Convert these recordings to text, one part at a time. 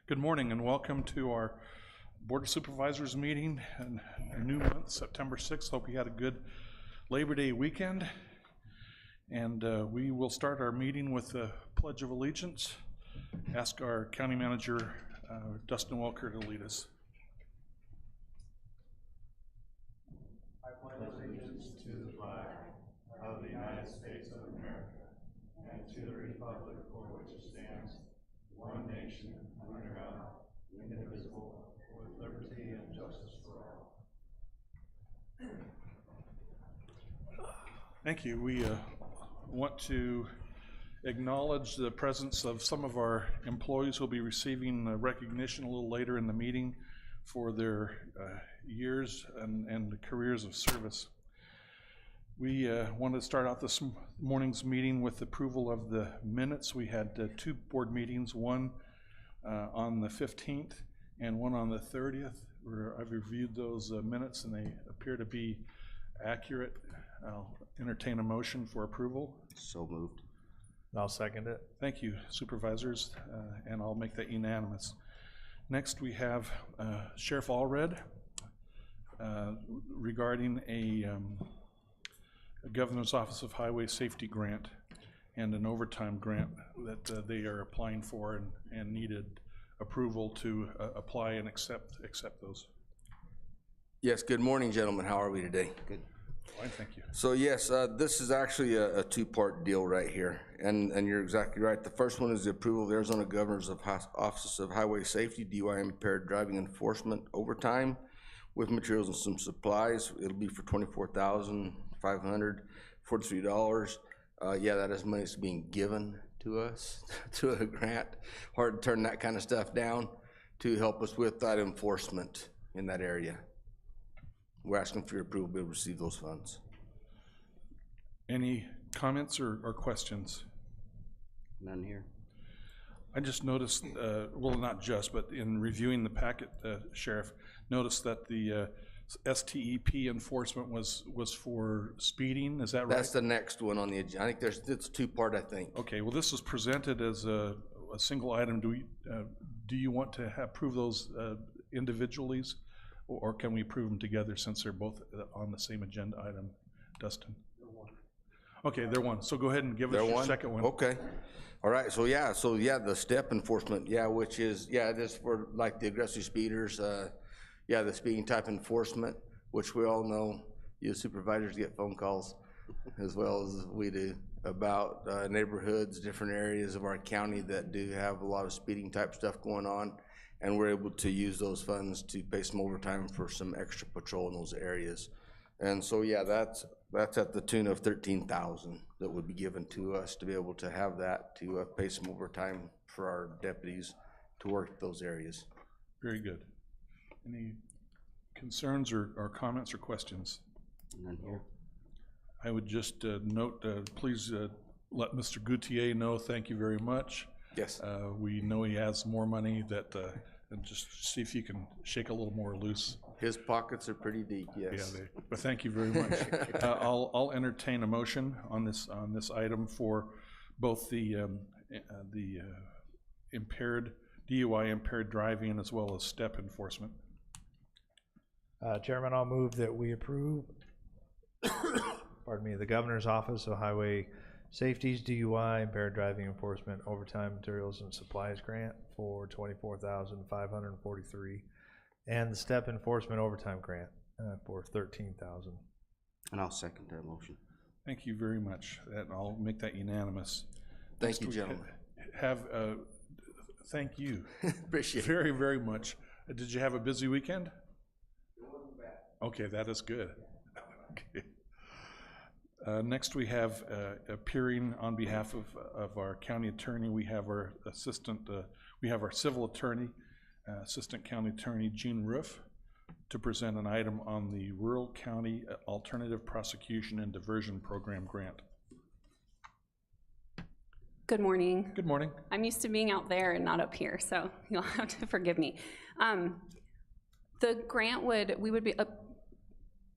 Good morning and welcome to our Board of Supervisors meeting in a new month, September 6th. Hope you had a good Labor Day weekend. And we will start our meeting with the Pledge of Allegiance. Ask our County Manager, Dustin Welker, to lead us. I pledge allegiance to the flag of the United States of America and to the republic for which it stands, one nation, under God, indivisible, with liberty and justice for all. Thank you. We want to acknowledge the presence of some of our employees who will be receiving recognition a little later in the meeting for their years and careers of service. We want to start out this morning's meeting with approval of the minutes. We had two board meetings, one on the 15th and one on the 30th, where I've reviewed those minutes and they appear to be accurate. I'll entertain a motion for approval. So moved. I'll second it. Thank you, Supervisors, and I'll make that unanimous. Next, we have Sheriff Allred regarding a Governor's Office of Highway Safety grant and an overtime grant that they are applying for and needed approval to apply and accept those. Yes, good morning, gentlemen. How are we today? Good. Fine, thank you. So yes, this is actually a two-part deal right here, and you're exactly right. The first one is the approval of Arizona Governor's Office of Highway Safety, DUI impaired driving enforcement overtime with materials and some supplies. It'll be for $24,543. Yeah, that is money that's being given to us, to a grant, hard to turn that kind of stuff down, to help us with that enforcement in that area. We're asking for your approval to be able to receive those funds. Any comments or questions? None here. I just noticed, well, not just, but in reviewing the packet, Sheriff, noticed that the STEP enforcement was for speeding, is that right? That's the next one on the agenda. I think it's two-part, I think. Okay, well, this was presented as a single item. Do you want to approve those individually, or can we approve them together since they're both on the same agenda item, Dustin? They're one. Okay, they're one. So go ahead and give us your second one. Okay. All right, so yeah, the step enforcement, which is, it is for like the aggressive speeders, the speeding type enforcement, which we all know, you supervisors get phone calls as well as we do about neighborhoods, different areas of our county that do have a lot of speeding type stuff going on, and we're able to use those funds to pay some overtime for some extra patrol in those areas. And so, that's at the tune of $13,000 that would be given to us to be able to have that to pay some overtime for our deputies to work those areas. Very good. Any concerns or comments or questions? None here. I would just note, please let Mr. Goutier know, thank you very much. Yes. We know he has more money that, and just see if you can shake a little more loose. His pockets are pretty deep, yes. Yeah, but thank you very much. I'll entertain a motion on this item for both the impaired DUI impaired driving as well as step enforcement. Chairman, I'll move that we approve pardon me, the Governor's Office of Highway Safety's DUI impaired driving enforcement overtime materials and supplies grant for $24,543 and the step enforcement overtime grant for $13,000. And I'll second that motion. Thank you very much, and I'll make that unanimous. Thank you, gentlemen. Thank you. Appreciate it. Very, very much. Did you have a busy weekend? It wasn't bad. Okay, that is good. Okay. Next, we have appearing on behalf of our county attorney. We have our assistant. We have our civil attorney, Assistant County Attorney Gene Roof, to present an item on the Rural County Alternative Prosecution and Diversion Program grant. Good morning. Good morning. I'm used to being out there and not up here, so you'll have to forgive me. The grant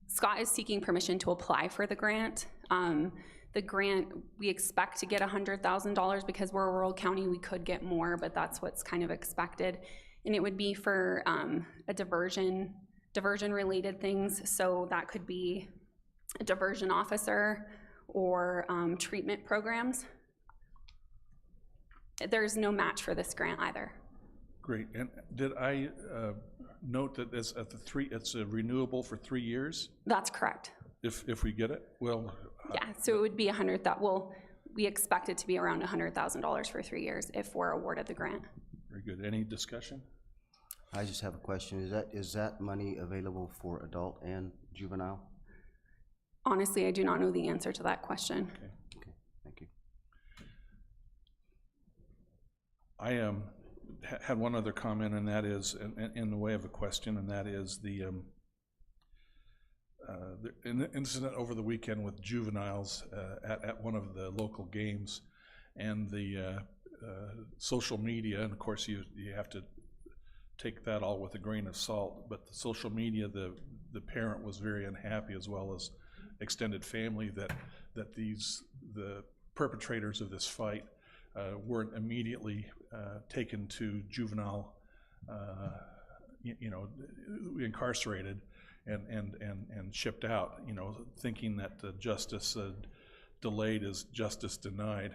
Scott is seeking permission to apply for the grant. The grant, we expect to get $100,000 because we're a rural county. We could get more, but that's what's kind of expected. And it would be for a diversion related things. So that could be a diversion officer or treatment programs. There's no match for this grant either. Great. And did I note that it's a renewable for 3 years? That's correct. If we get it, well. Yeah. So it would be we expect it to be around $100,000 for 3 years if we're awarded the grant. Very good. Any discussion? I just have a question. Is that money available for adult and juvenile? Honestly, I do not know the answer to that question. Okay. Thank you. I had one other comment, and that is in the way of a question, and that is the incident over the weekend with juveniles at one of the local games, and the social media, and of course you have to take that all with a grain of salt, but the social media, the parent was very unhappy, as well as extended family, that the perpetrators of this fight weren't immediately taken to juvenile, incarcerated and shipped out, thinking that justice delayed is justice denied.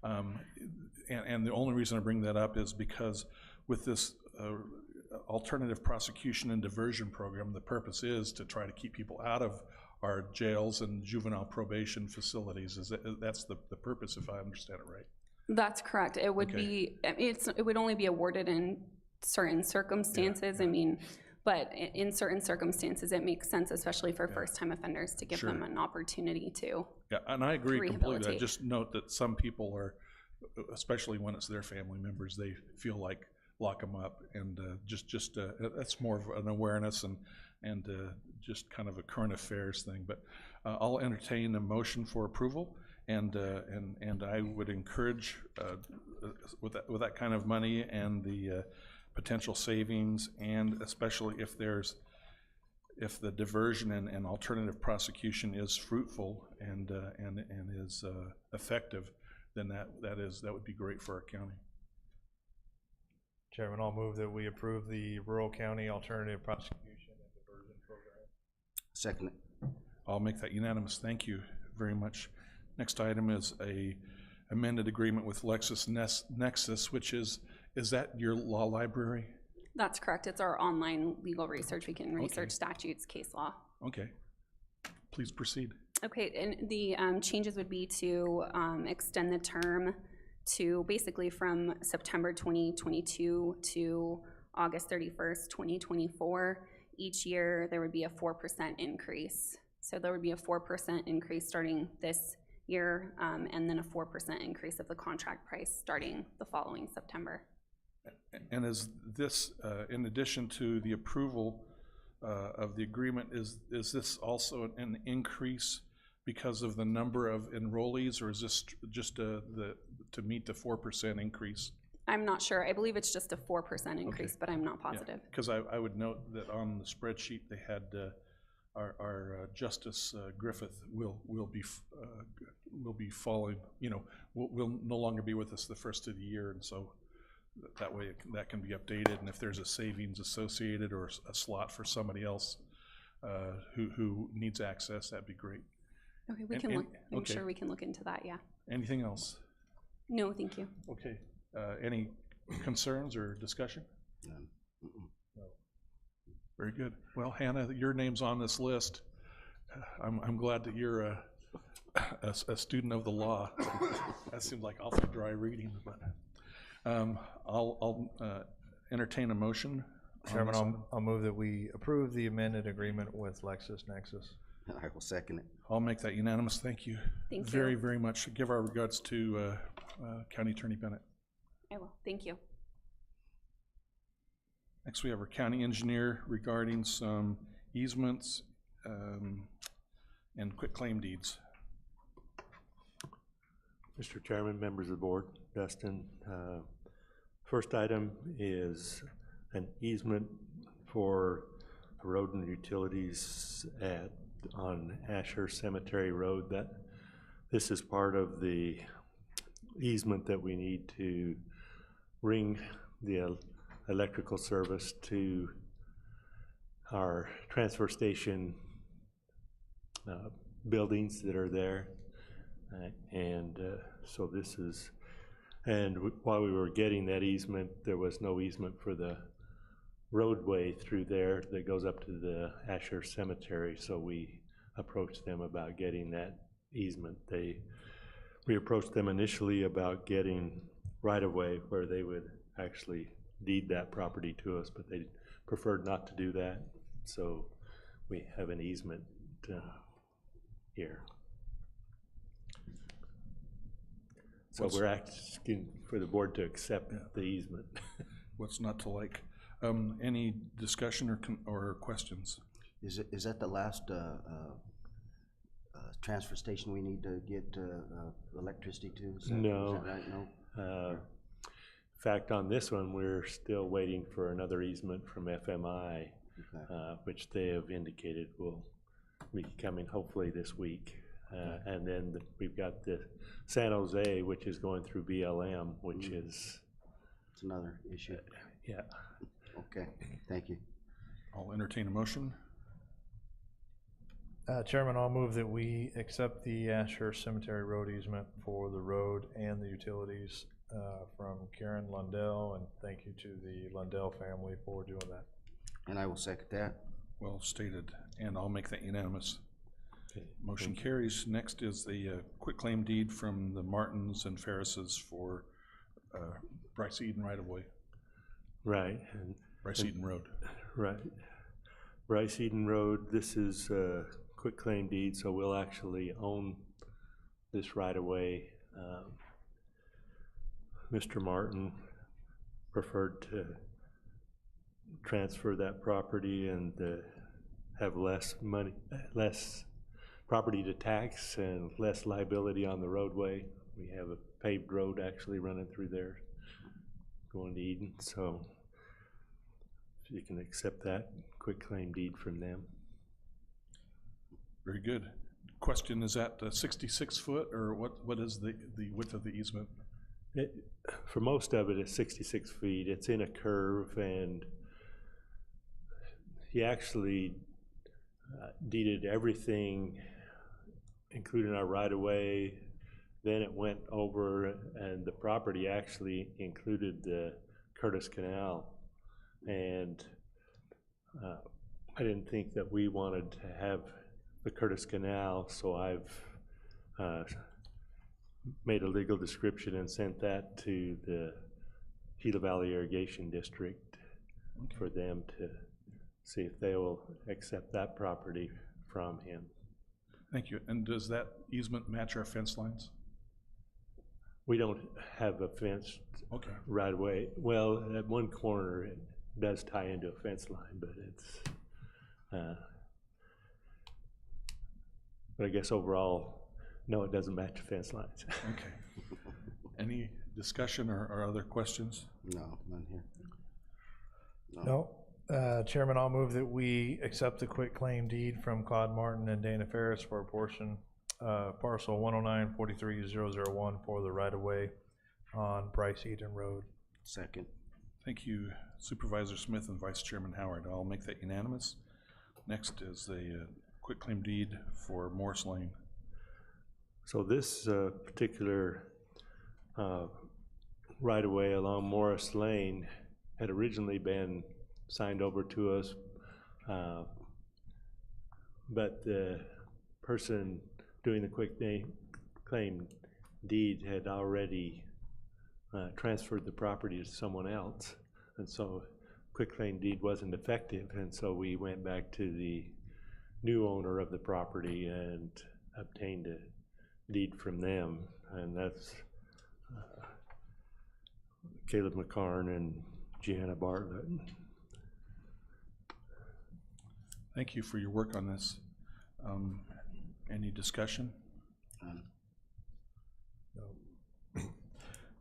And the only reason I bring that up is because with this alternative prosecution and diversion program, the purpose is to try to keep people out of our jails and juvenile probation facilities. That's the purpose, if I understand it right? That's correct. It would be, it would only be awarded in certain circumstances. Yeah. I mean, but in certain circumstances, it makes sense, especially for first-time offenders, to give them an opportunity to. Yeah, and I agree completely. I just note that some people are, especially when it's their family members, they feel like lock them up, and that's more of an awareness and just kind of a current affairs thing. But I'll entertain a motion for approval, and I would encourage with that kind of money and the potential savings, and especially if the diversion and alternative prosecution is fruitful and is effective, then that would be great for our county. Chairman, I'll move that we approve the rural county alternative prosecution and diversion program. Second it. I'll make that unanimous. Thank you very much. Next item is a amended agreement with LexisNexis, which is that your law library? That's correct. It's our online legal research. We can research statutes, case law. Okay. Please proceed. Okay, and the changes would be to extend the term to basically from September 2022 to August 31st, 2024. Each year, there would be a 4% increase. So there would be a 4% increase starting this year, and then a 4% increase of the contract price starting the following September. And is this, in addition to the approval of the agreement, is this also an increase because of the number of enrollees, or is this just to meet the 4% increase? I'm not sure. I believe it's just a 4% increase, Okay. but I'm not positive. Because I would note that on the spreadsheet they had our Justice Griffith will be following. Will no longer be with us the first of the year, and so that way that can be updated. And if there's a savings associated or a slot for somebody else who needs access, that'd be great. Okay, we can look. I'm sure we can look into that. Yeah. Anything else? No, thank you. Okay. Any concerns or discussion? None. No. Very good. Well, Hannah, your name's on this list. I'm glad that you're a student of the law. That seems like awfully dry reading, but I'll entertain a motion. Chairman, I'll move that we approve the amended agreement with LexisNexis. I will second it. I'll make that unanimous. Thank you. Thank you. Very, very much. Give our regards to County Attorney Bennett. I will. Thank you. Next, we have our county engineer regarding some easements and quitclaim deeds. Mr. Chairman, members of the board, Dustin, first item is an easement for road and utilities on Asher Cemetery Road. This is part of the easement that we need to bring the electrical service to our transfer station buildings that are there. So this is, and while we were getting that easement, there was no easement for the roadway through there that goes up to the Asher Cemetery, so we approached them about getting that easement. We approached them initially about getting right-of-way where they would actually deed that property to us, but they preferred not to do that, so we have an easement here. So we're asking for the board to accept the easement. What's not to like? Any discussion or questions? Is that the last transfer station we need to get electricity to? No. Is that right? No? In fact, on this one, we're still waiting for another easement from FMI, Okay. which they have indicated will be coming hopefully this week. And then we've got the San Jose, which is going through BLM, which is... It's another issue. Yeah. Okay, thank you. I'll entertain a motion. Chairman, I'll move that we accept the Asher Cemetery Road easement for the road and the utilities from Karen Lundell, and thank you to the Lundell family for doing that. And I will second that. Well stated, and I'll make that unanimous. Okay. Motion carries. Next is the quitclaim deed from the Martins and Ferrises for Bryce Eden right-of-way, Right. Bryce Eden Road. Right. Bryce Eden Road, this is a quitclaim deed, so we'll actually own this right-of-way. Mr. Martin preferred to transfer that property and have less money, less property to tax and less liability on the roadway. We have a paved road actually running through there going to Eden, so if you can accept that quitclaim deed from them. Very good. Question, is that 66 foot, or what is the width of the easement? For most of it, it's 66 feet. It's in a curve, and he actually deeded everything, including our right-of-way. Then it went over, and the property actually included the Curtis Canal. And I didn't think that we wanted to have the Curtis Canal, so I've made a legal description and sent that to the Gila Valley Irrigation District for them to see if they will accept that property from him. Thank you. And does that easement match our fence lines? We don't have a fence Okay. right away. Well, at one corner it does tie into a fence line, but it's, but I guess overall, no, it doesn't match the fence lines. Okay. Any discussion or other questions? No, none here. No. Chairman, I'll move that we accept the quitclaim deed from Claude Martin and Dana Ferris for a portion, parcel 109-43-001 for the right-of-way on Bryce Eden Road. Second. Thank you, Supervisor Smith and Vice Chairman Howard. I'll make that unanimous. Next is the quitclaim deed for Morris Lane. So this particular right-of-way along Morris Lane had originally been signed over to us, but the person doing the quitclaim deed had already transferred the property to someone else, and so quitclaim deed wasn't effective, and so we went back to the new owner of the property and obtained a deed from them, and that's Caleb McCarn and Gianna Bartlett. Thank you for your work on this. Any discussion?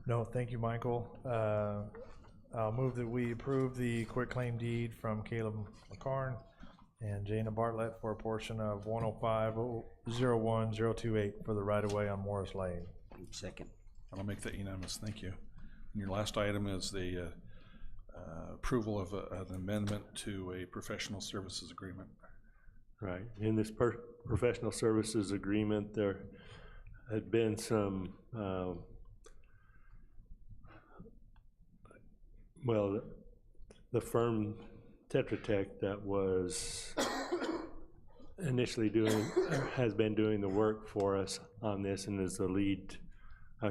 No, thank you, Michael. I'll move that we approve the quitclaim deed from Caleb McCarn and Jana Bartlett for a portion of 105-01028 for the right-of-way on Morris Lane. Second. I'll make that unanimous. Thank you. And your last item is the approval of an amendment to a professional services agreement. Right. In this professional services agreement, there had been some, well, the firm Tetra Tech that was initially has been doing the work for us on this and is the lead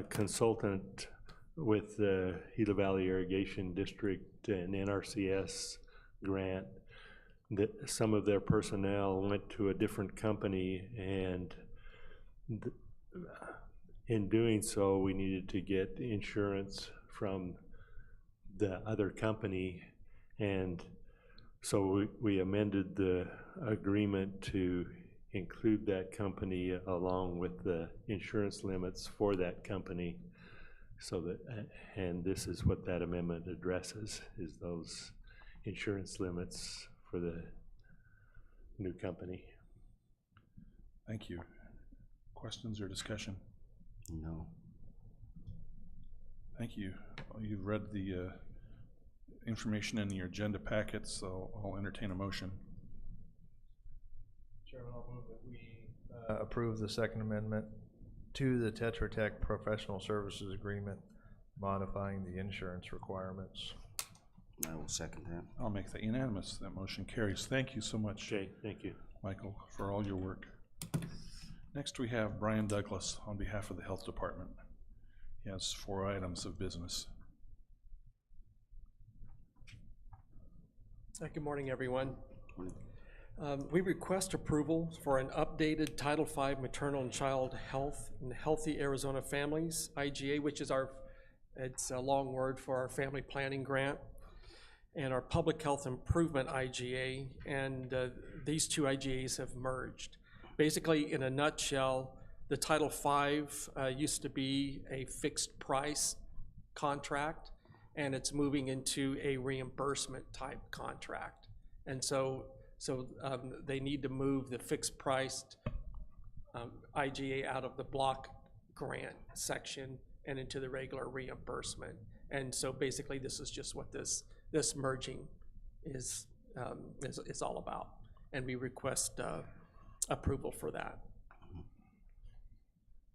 consultant with the Gila Valley Irrigation District and NRCS grant. That some of their personnel went to a different company, and in doing so, we needed to get insurance from the other company, and so we amended the agreement to include that company along with the insurance limits for that company. So that, and this is what that amendment addresses, is those insurance limits for the new company. Thank you. Questions or discussion? No. Thank you. You've read the information in your agenda packets, so I'll entertain a motion. Chairman, I'll move that we approve the second amendment to the Tetra Tech professional services agreement modifying the insurance requirements. I will second that. I'll make that unanimous. That motion carries. Thank you so much, Okay, thank you. Michael, for all your work. Next, we have Brian Douglas on behalf of the Health Department. He has 4 items of business. Good morning, everyone. We request approval for an updated Title V Maternal and Child Health and Healthy Arizona Families, IGA, which is our It's a long word for our family planning grant and our public health improvement IGA, and these two IGAs have merged. Basically, in a nutshell, the Title V used to be a fixed price contract, and it's moving into a reimbursement type contract. And so they need to move the fixed priced IGA out of the block grant section and into the regular reimbursement. And so basically this is just what this merging is all about. And we request approval for that.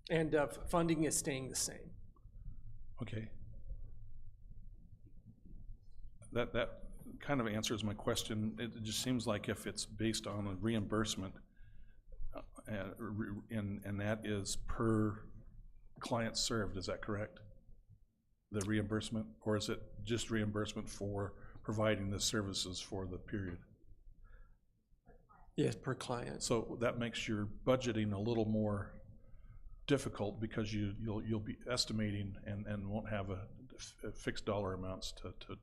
And funding is staying the same. Okay. That kind of answers my question. It just seems like if it's based on a reimbursement, and that is per client served, is that correct? The reimbursement, or is it just reimbursement for providing the services for the period? Yes, per client. So that makes your budgeting a little more difficult because you'll be estimating and won't have a fixed dollar amounts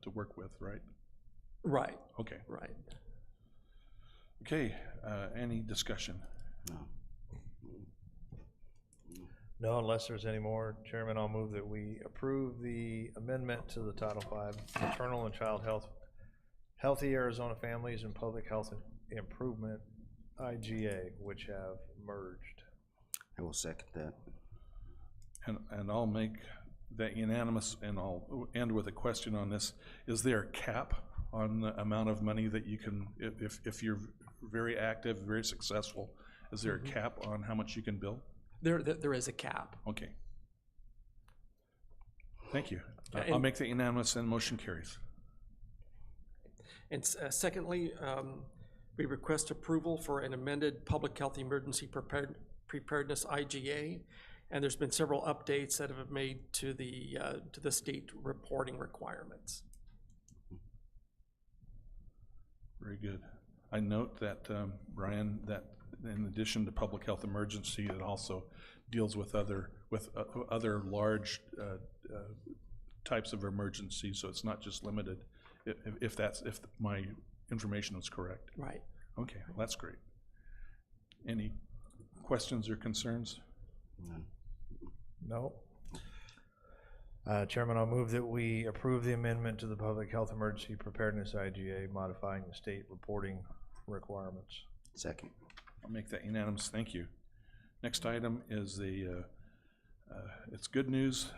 to work with, right? Right. Okay. Right. Okay, any discussion? No. No, unless there's any more, Chairman, I'll move that we approve the amendment to the Title V Maternal and Child Health, Healthy Arizona Families and Public Health Improvement IGA, which have merged. I will second that. And I'll make that unanimous, and I'll end with a question on this. Is there a cap on the amount of money that you can, if you're very active, very successful, is there a cap on how much you can bill? There is a cap. Okay. Thank you. And- I'll make that unanimous and motion carries. And secondly, we request approval for an amended Public Health Emergency Preparedness IGA, and there's been several updates that have been made to the state reporting requirements. Very good. I note that, Brian, that in addition to public health emergency, it also deals with other large types of emergencies, so it's not just limited, if my information is correct. Right. Okay, well, that's great. Any questions or concerns? None. No. Chairman, I'll move that we approve the amendment to the Public Health Emergency Preparedness IGA, modifying the state reporting requirements. Second. I'll make that unanimous, thank you. Next item is it's good news,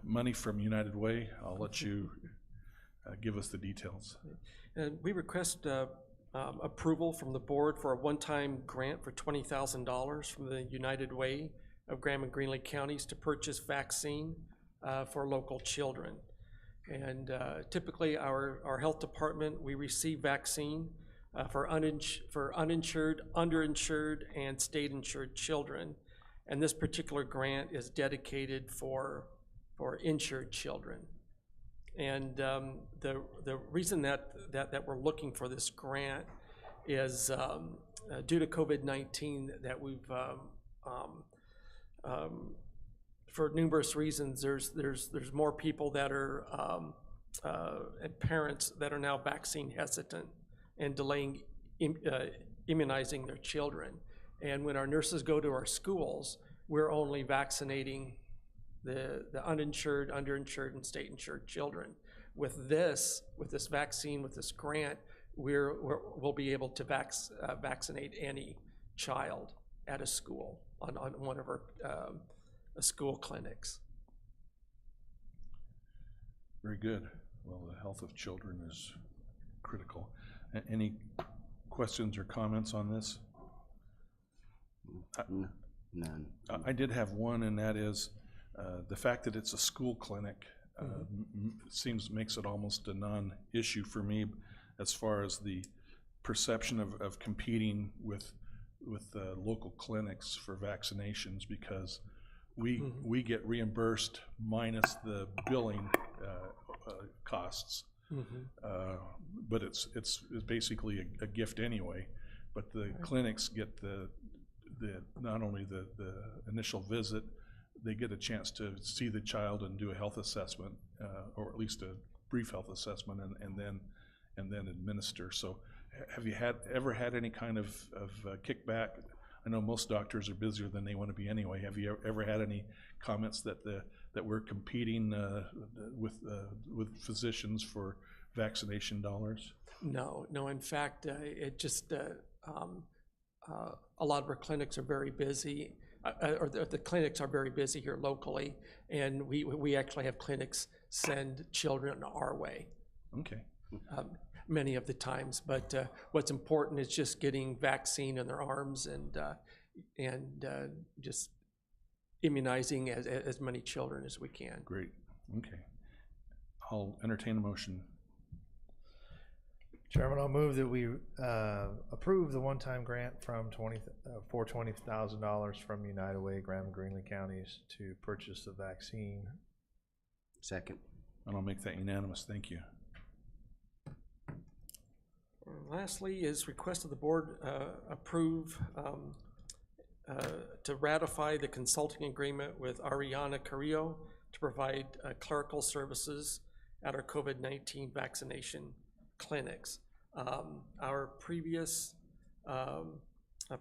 money from United Way. I'll let you give us the details. And we request approval from the board for a one-time grant for $20,000 from the United Way of Graham and Green Lake counties to purchase vaccine for local children. And typically our health department, we receive vaccine for uninsured, underinsured, and state-insured children. And this particular grant is dedicated for insured children. And the reason that we're looking for this grant is due to COVID-19, that we've for numerous reasons, there's more people that are and parents that are now vaccine hesitant and delaying immunizing their children. And when our nurses go to our schools, we're only vaccinating the uninsured, underinsured, and state-insured children. With this vaccine, with this grant, we'll be able to vaccinate any child at a school on one of our school clinics. Very good. Well, the health of children is critical. Any questions or comments on this? None. I did have one, and that is the fact that it's a school clinic makes it almost a non-issue for me as far as the perception of competing with local clinics for vaccinations, because we get reimbursed minus the billing costs. But it's basically a gift anyway. But the clinics get the not only the initial visit, they get a chance to see the child and do a health assessment, or at least a brief health assessment, and then administer. So have you ever had any kind of kickback? I know most doctors are busier than they want to be anyway. Have you ever had any comments that we're competing with physicians for vaccination dollars? No, in fact, it just, a lot of our clinics are very busy, or the clinics are very busy here locally, and we actually have clinics send children our way. Okay. Many of the times, but what's important is just getting vaccine in their arms and just immunizing as many children as we can. Great. Okay. I'll entertain a motion. Chairman, I'll move that we approve the one-time grant from for $20,000 from United Way, Graham and Greenlee counties to purchase the vaccine. Second. And I'll make that unanimous. Thank you. Lastly, is request of the board approve to ratify the consulting agreement with Ariana Carrillo to provide clerical services at our COVID-19 vaccination clinics. Our previous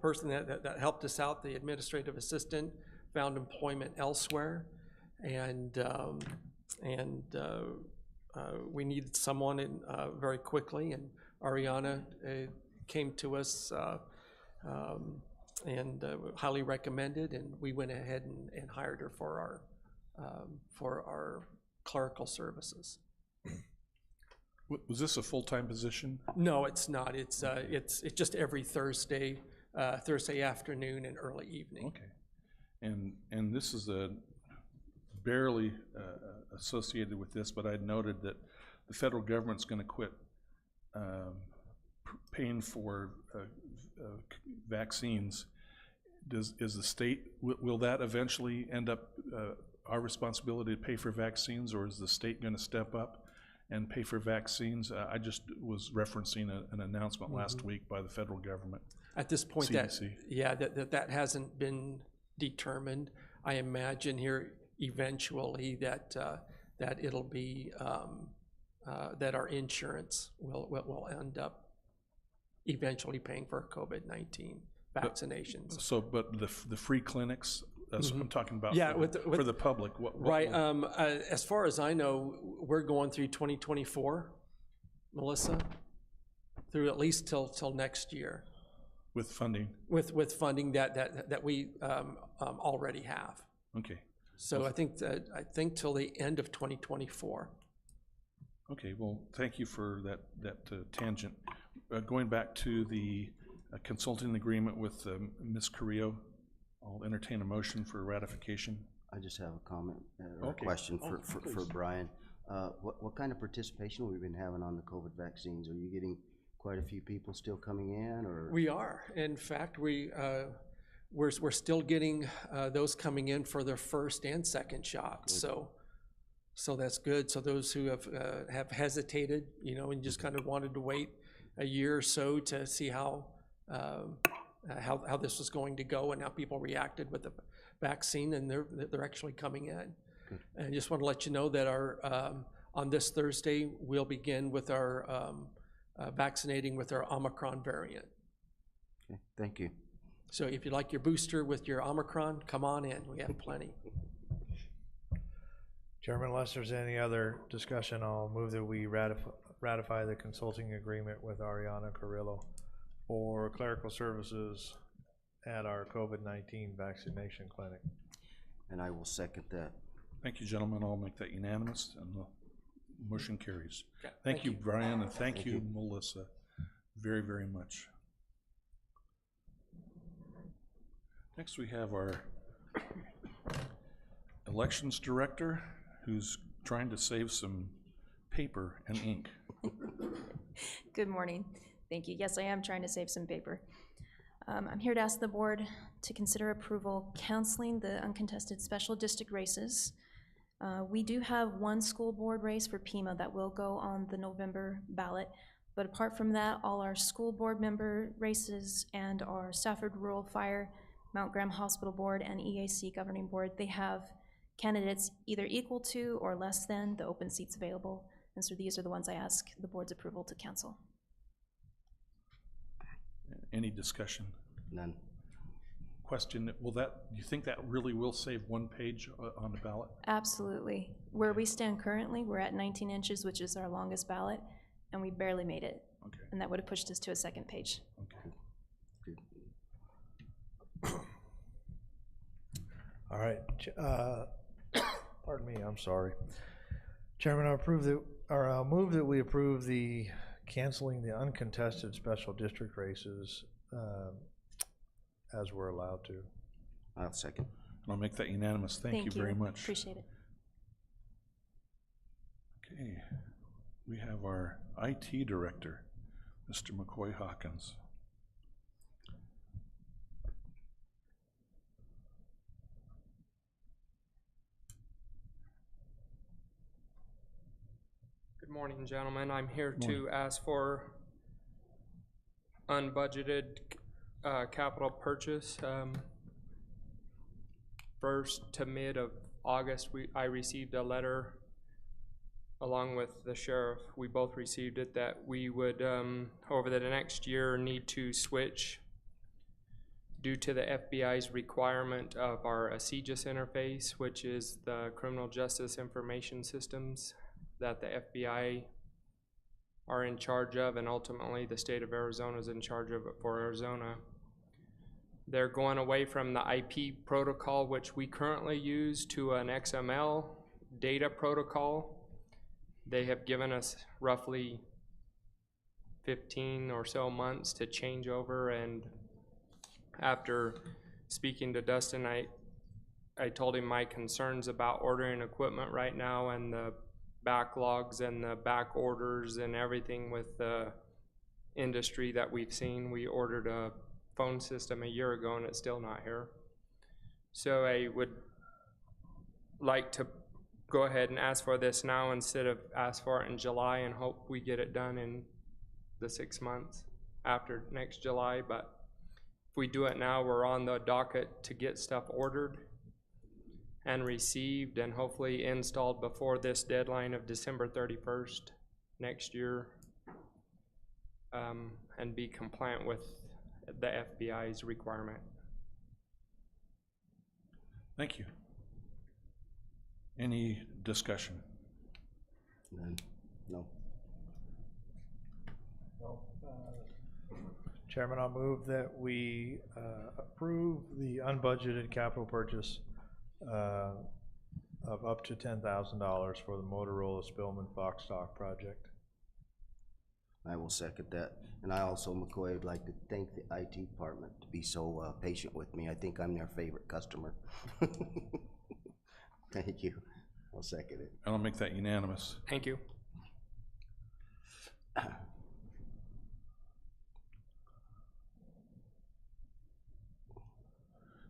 person that helped us out, the administrative assistant, found employment elsewhere, and we needed someone in very quickly, and Ariana came to us and highly recommended, and we went ahead and hired her for our clerical services. Was this a full-time position? No, it's not. It's just every Thursday afternoon and early evening. Okay. And this is barely associated with this, but I noted that the federal government's going to quit paying for vaccines. Is the state, will that eventually end up our responsibility to pay for vaccines, or is the state going to step up and pay for vaccines? I just was referencing an announcement last week by the federal government. At this point, CDC. that hasn't been determined. I imagine here eventually that it'll be that our insurance will end up eventually paying for COVID-19 vaccinations. But the free clinics, that's what I'm talking about. Yeah, for the public. Right. As far as I know, we're going through 2024, Melissa, through at least till next year. With funding. With funding that we already have. Okay. So I think till the end of 2024. Okay, well, thank you for that tangent. Going back to the consulting agreement with Ms. Carrillo, I'll entertain a motion for ratification. I just have a comment or a question for Brian. What kind of participation have we been having on the COVID vaccines? Are you getting quite a few people still coming in, or? We are. In fact, we're still getting those coming in for their first and second shot. So that's good. So those who have hesitated, and just kind of wanted to wait a year or so to see how this was going to go and how people reacted with the vaccine, and they're actually coming in. Good. And I just want to let you know that on this Thursday we'll begin with our vaccinating with our Omicron variant. Okay, thank you. So if you like your booster with your Omicron, come on in. We have plenty. Chairman, unless there's any other discussion, I'll move that we ratify the consulting agreement with Ariana Carrillo for clerical services at our COVID-19 vaccination clinic. And I will second that. Thank you, gentlemen. I'll make that unanimous, and the motion carries. Okay. Thank you, Brian, and thank you, Melissa, very, very much. Next, we have our elections director, who's trying to save some paper and ink. Good morning. Thank you. Yes, I am trying to save some paper. I'm here to ask the board to consider approval canceling the uncontested special district races. We do have one school board race for Pima that will go on the November ballot, but apart from that, all our school board member races and our Stafford Rural Fire Mount Graham Hospital Board, and EAC Governing Board, they have candidates either equal to or less than the open seats available. And so these are the ones I ask the board's approval to cancel. Any discussion? None. Question, do you think that really will save one page on the ballot? Absolutely. Where we stand currently, we're at 19 inches, which is our longest ballot, and we barely made it. Okay. And that would have pushed us to a second page. Okay. All right, pardon me, I'm sorry. Chairman, I'll move that we approve the canceling the uncontested special district races as we're allowed to. I'll second. I'll make that unanimous. Thank you very much. Appreciate it. Okay, we have our IT director, Mr. McCoy Hawkins. Good morning, gentlemen. I'm here to ask for unbudgeted capital purchase. First to mid of August, I received a letter along with the sheriff. We both received it that we would, over the next year, need to switch due to the FBI's requirement of our ACGIS interface, which is the Criminal Justice Information Systems that the FBI are in charge of, and ultimately the state of Arizona is in charge of it for Arizona. They're going away from the IP protocol, which we currently use, to an XML data protocol. They have given us roughly 15 or so months to change over, and after speaking to Dustin, I told him my concerns about ordering equipment right now and the backlogs and the back orders and everything with the industry that we've seen. We ordered a phone system a year ago and it's still not here. So I would like to go ahead and ask for this now instead of ask for it in July and hope we get it done in the 6 months after next July. But if we do it now, we're on the docket to get stuff ordered and received and hopefully installed before this deadline of December 31st next year, and be compliant with the FBI's requirement. Thank you. Any discussion? None. No. Chairman, I'll move that we approve the unbudgeted capital purchase of up to $10,000 for the Motorola Spillman Fox Stock project. I will second that. And I also, McCoy, would like to thank the IT department to be so patient with me. I think I'm their favorite customer. Thank you. I'll second it. And I'll make that unanimous. Thank you.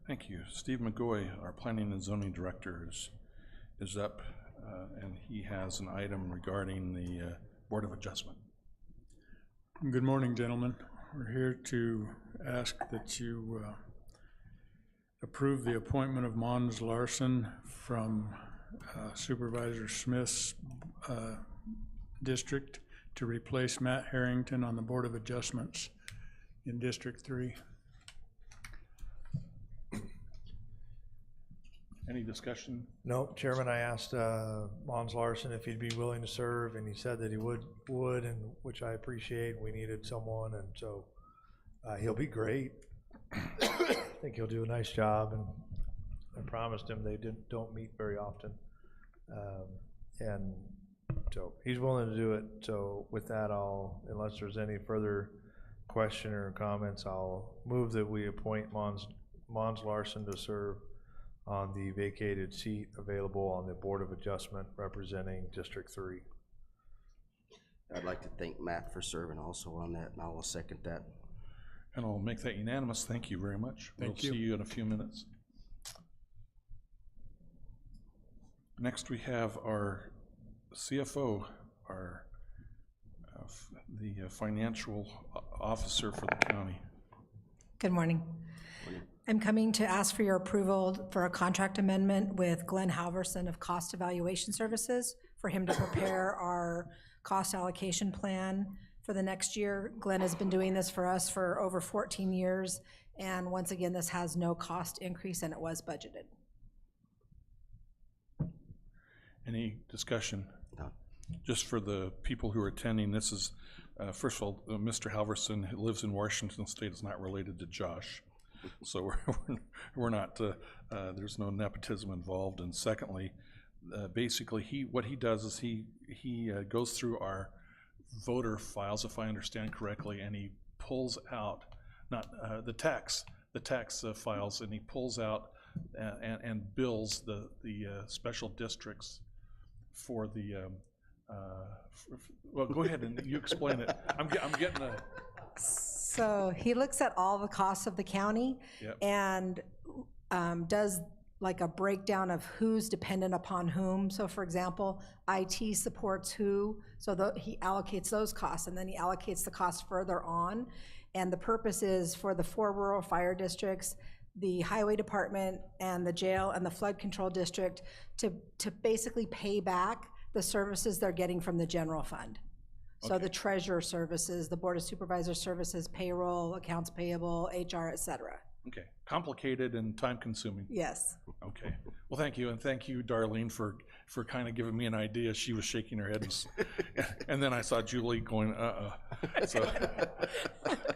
Thank you. Steve McGoy, our Planning and Zoning Director, is up, and he has an item regarding the Board of Adjustment. Good morning, gentlemen. We're here to ask that you approve the appointment of Mons Larson from Supervisor Smith's district to replace Matt Harrington on the Board of Adjustments in District 3. Any discussion? No, Chairman, I asked Mons Larson if he'd be willing to serve, and he said that he would, and which I appreciate. We needed someone, and so he'll be great. I think he'll do a nice job, and I promised him they don't meet very often, and so he's willing to do it. So with that, unless there's any further question or comments, I'll move that we appoint Mons Larson to serve on the vacated seat available on the Board of Adjustment representing District 3. I'd like to thank Matt for serving also on that, and I will second that. And I'll make that unanimous. Thank you very much. We'll see you in a few minutes. Next, we have our CFO, the financial officer for the county. Good morning. I'm coming to ask for your approval for a contract amendment with Glenn Halverson of Cost Evaluation Services for him to prepare our cost allocation plan for the next year. Glenn has been doing this for us for over 14 years, and once again, this has no cost increase, and it was budgeted. Any discussion? No. Just for the people who are attending, this is, first of all, Mr. Halverson, who lives in Washington State, is not related to Josh. So we're not, there's no nepotism involved. And secondly, basically, what he does is he goes through our voter files, if I understand correctly, and he pulls out, not the tax files, and he pulls out and bills the special districts for the, well, go ahead and you explain it. I'm getting a. So he looks at all the costs of the county. Yep. And does like a breakdown of who's dependent upon whom. So for example, IT supports who, so he allocates those costs, and then he allocates the costs further on. And the purpose is for the 4 rural fire districts, the highway department, and the jail, and the flood control district to basically pay back the services they're getting from the general fund. So Okay. the treasurer services, the board of supervisors services, payroll, accounts payable, HR, et cetera. Okay, complicated and time-consuming. Yes. Okay, well, thank you, and thank you, Darlene, for kind of giving me an idea. She was shaking her head, and then I saw Julie going, So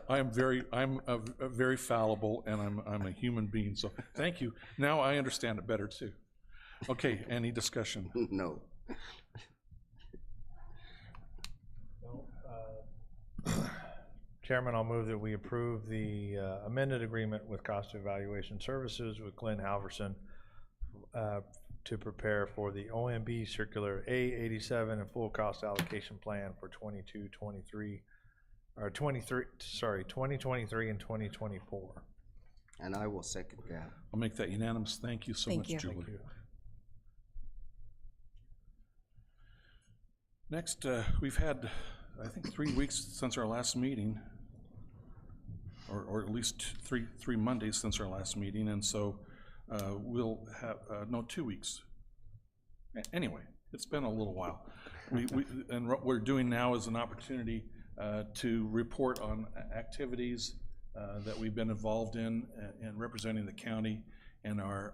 I'm very fallible, and I'm a human being. So thank you. Now I understand it better too. Okay, any discussion? No. Chairman, I'll move that we approve the amended agreement with Cost Evaluation Services with Glenn Halverson to prepare for the OMB Circular A87 and full cost allocation plan for 2023 and 2024. And I will second that. I'll make that unanimous. Thank you so Thank much, you. Julie. Thank you. Next, we've had, I think, 3 weeks since our last meeting, or at least three Mondays since our last meeting, and so we'll have, no, 2 weeks. Anyway, it's been a little while. And what we're doing now is an opportunity to report on activities that we've been involved in representing the county and our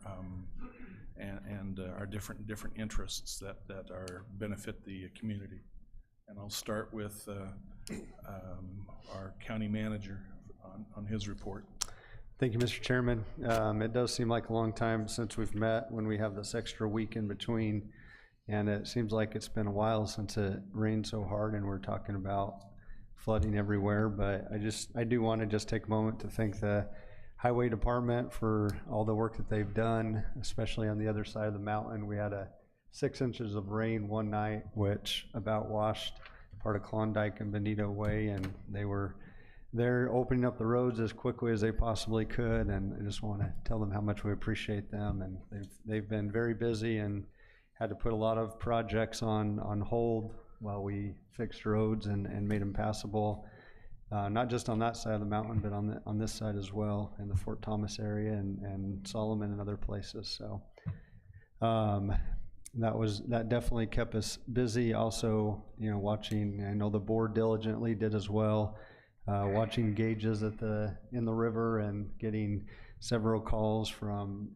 our different interests that are benefit the community. And I'll start with our county manager on his report. Thank you, Mr. Chairman. It does seem like a long time since we've met when we have this extra week in between. And it seems like it's been a while since it rained so hard and we're talking about flooding everywhere. But I do want to just take a moment to thank the Highway Department for all the work that they've done, especially on the other side of the mountain. We had 6 inches of rain one night, which about washed part of Klondike and Benito away, and they're opening up the roads as quickly as they possibly could, and I just want to tell them how much we appreciate them. And they've been very busy and had to put a lot of projects on hold while we fixed roads and made them passable. Not just on that side of the mountain, but on this side as well, in the Fort Thomas area and Solomon and other places. So that definitely kept us busy. Also, watching, I know the board diligently did as well, watching gauges in the river and getting several calls from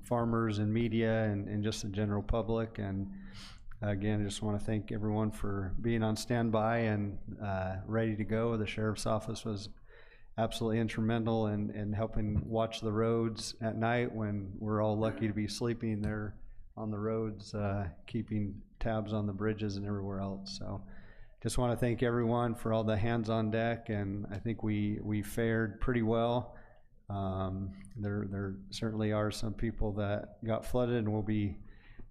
farmers and media and just the general public. And again, I just want to thank everyone for being on standby and ready to go. The sheriff's office was absolutely instrumental in helping watch the roads at night when we're all lucky to be sleeping there on the roads, keeping tabs on the bridges and everywhere else. So just want to thank everyone for all the hands on deck, and I think we fared pretty well. There certainly are some people that got flooded, and we'll be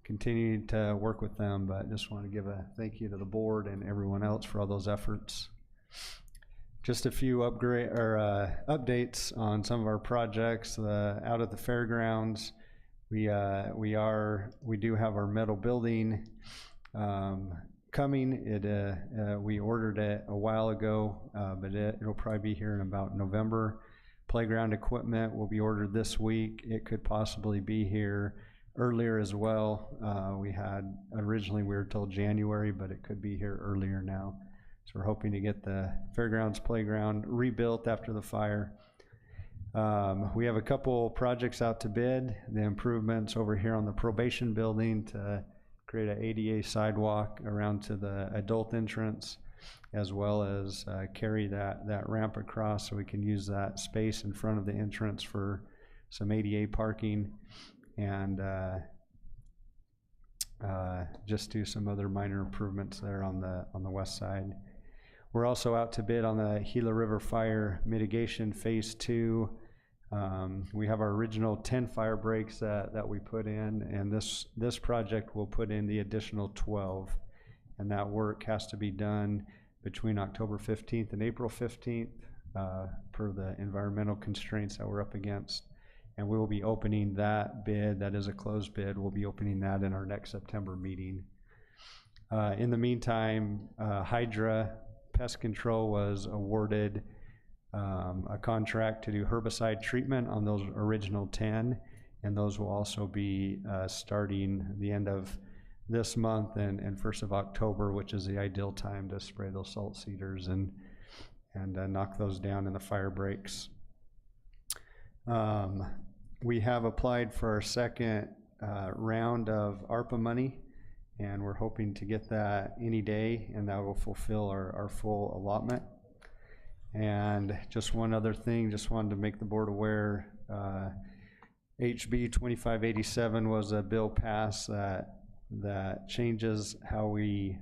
continuing to work with them, but just want to give a thank you to the board and everyone else for all those efforts. Just a few updates on some of our projects out at the fairgrounds. We do have our metal building coming. We ordered it a while ago, but it'll probably be here in about November. Playground equipment will be ordered this week. It could possibly be here earlier as well. Originally we were told January, but it could be here earlier now. So we're hoping to get the fairgrounds playground rebuilt after the fire. We have a couple projects out to bid. The improvements over here on the probation building to create an ADA sidewalk around to the adult entrance, as well as carry that ramp across so we can use that space in front of the entrance for some ADA parking, and just do some other minor improvements there on the west side. We're also out to bid on the Gila River Fire Mitigation Phase 2. We have our original 10 fire breaks that we put in, and this project will put in the additional 12, and that work has to be done between October 15th and April 15th per the environmental constraints that we're up against. And we will be opening that bid. That is a closed bid. We'll be opening that in our next September meeting. In the meantime, Hydra Pest Control was awarded a contract to do herbicide treatment on those original 10, and those will also be starting the end of this month and 1st of October, which is the ideal time to spray those salt cedars and knock those down in the fire breaks. We have applied for our second round of ARPA money, and we're hoping to get that any day, and that will fulfill our full allotment. And just one other thing, just wanted to make the board aware, HB 2587 was a bill passed that changes how we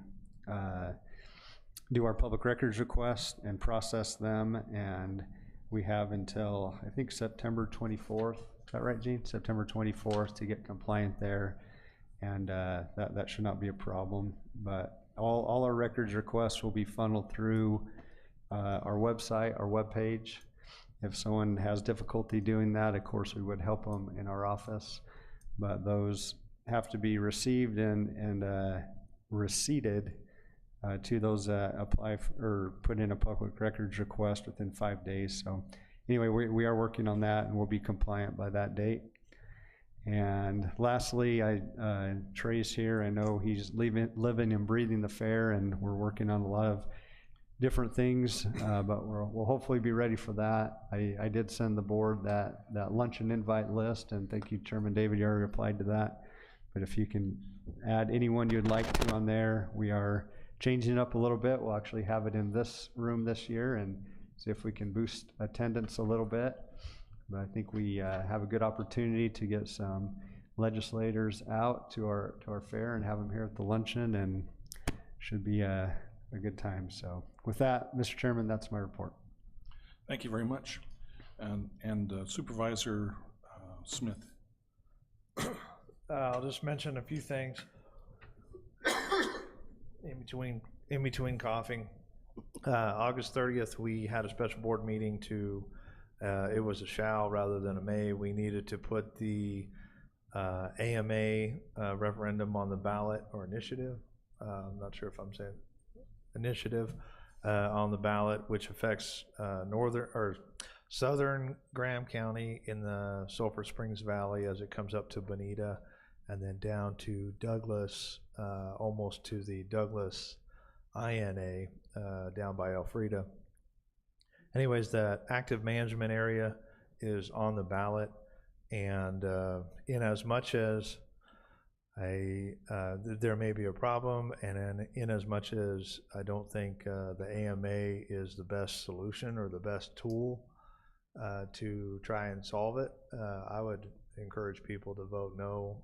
do our public records requests and process them, and we have until, I think, September 24th. Is that right, Gene? September 24th to get compliant there, and that should not be a problem. But all our records requests will be funneled through our website, our webpage. If someone has difficulty doing that, of course, we would help them in our office, but those have to be received and receipted to those apply or put in a public records request within 5 days. So anyway, we are working on that, and we'll be compliant by that date. And lastly, Trey's here. I know he's living and breathing the fair, and we're working on a lot of different things, but we'll hopefully be ready for that. I did send the board that luncheon invite list, and thank you, Chairman David, you already replied to that. But if you can add anyone you'd like to on there, we are changing it up a little bit. We'll actually have it in this room this year and see if we can boost attendance a little bit. But I think we have a good opportunity to get some legislators out to our fair and have them here at the luncheon, and should be a good time. So with that, Mr. Chairman, that's my report. Thank you very much. And Supervisor Smith. I'll just mention a few things in between coughing. August 30th, we had a special board meeting to, it was a shall rather than a may. We needed to put the AMA referendum on the ballot, or initiative. I'm not sure if I'm saying initiative on the ballot, which affects southern Graham County in the Sulphur Springs Valley as it comes up to Bonita, and then down to Douglas, almost to the Douglas INA down by Elfrida. Anyways, that active management area is on the ballot, and in as much as there may be a problem, and in as much as I don't think the AMA is the best solution or the best tool to try and solve it, I would encourage people to vote no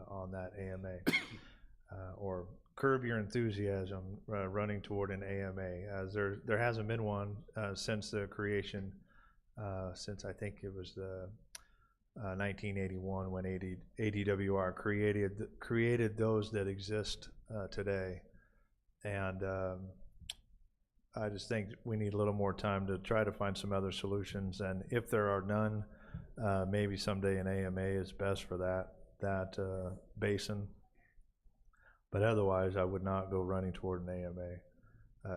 on that AMA, or curb your enthusiasm running toward an AMA, as there hasn't been one since the creation, since I think it was the 1981 when ADWR created those that exist today. And I just think we need a little more time to try to find some other solutions, and if there are none, maybe someday an AMA is best for that basin. But otherwise, I would not go running toward an AMA.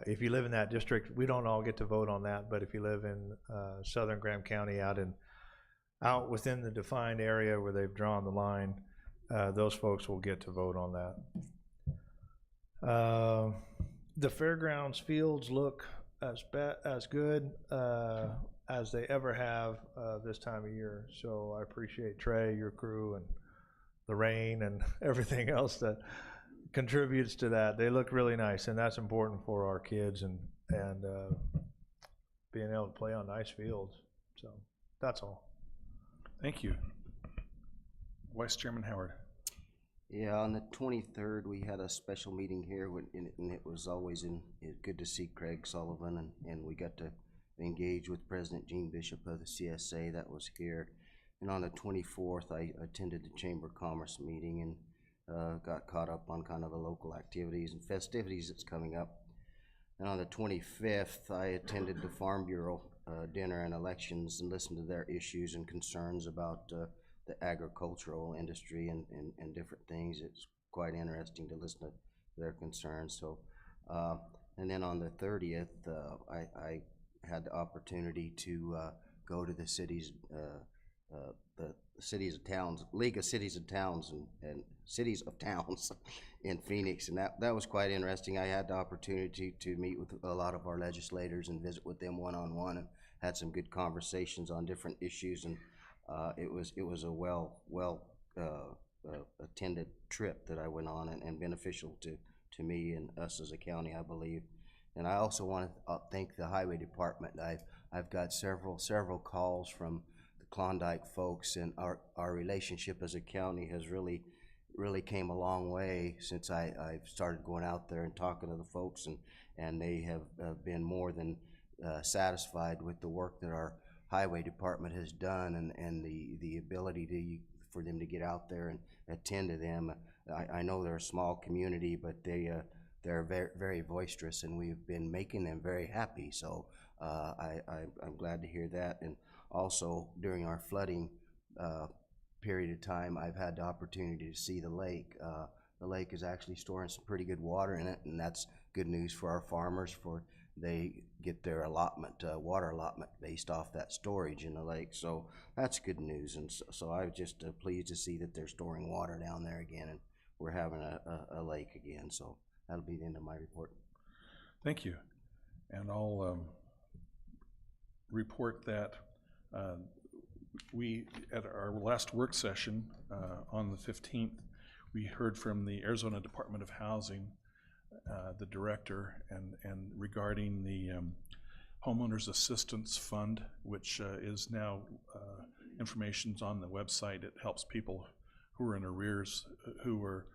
if you live in that district, we don't all get to vote on that, but if you live in southern Graham County out within the defined area where they've drawn the line, those folks will get to vote on that. The fairgrounds fields look as good as they ever have this time of year. So I appreciate Trey, your crew, and the rain and everything else that contributes to that. They look really nice, and that's important for our kids and being able to play on nice fields. So that's all. Thank you. Vice Chairman Howard. Yeah, on the 23rd, we had a special meeting here, and it was always good to see Craig Sullivan, and we got to engage with President Gene Bishop of the CSA that was here. And on the 24th, I attended the Chamber of Commerce meeting and got caught up on kind of the local activities and festivities that's coming up. And on the 25th, I attended the Farm Bureau dinner and elections and listened to their issues and concerns about the agricultural industry and different things. It's quite interesting to listen to their concerns. So, and then on the 30th, I had the opportunity to go to the cities, the cities of towns, League of Cities and Towns and Cities of Towns in Phoenix, and that was quite interesting. I had the opportunity to meet with a lot of our legislators and visit with them one-on-one, and had some good conversations on different issues, and it was a well attended trip that I went on, and beneficial to me and us as a county, I believe. And I also want to thank the Highway Department. I've got several calls from the Klondike folks, and our relationship as a county has really came a long way since I've started going out there and talking to the folks, and they have been more than satisfied with the work that our Highway Department has done, and the ability for them to get out there and attend to them. I know they're a small community, but they're very, very boisterous, and we've been making them very happy. So I'm glad to hear that. And also during our flooding period of time, I've had the opportunity to see the lake. The lake is actually storing some pretty good water in it, and that's good news for our farmers, for they get their allotment, water allotment based off that storage in the lake. So that's good news. And so I was just pleased to see that they're storing water down there again, and we're having a lake again. So that'll be the end of my report. Thank you. And I'll report that we, at our last work session on the 15th, we heard from the Arizona Department of Housing, the director, and regarding the Homeowners Assistance Fund, which is now, information's on the website. It helps people who are in arrears, who are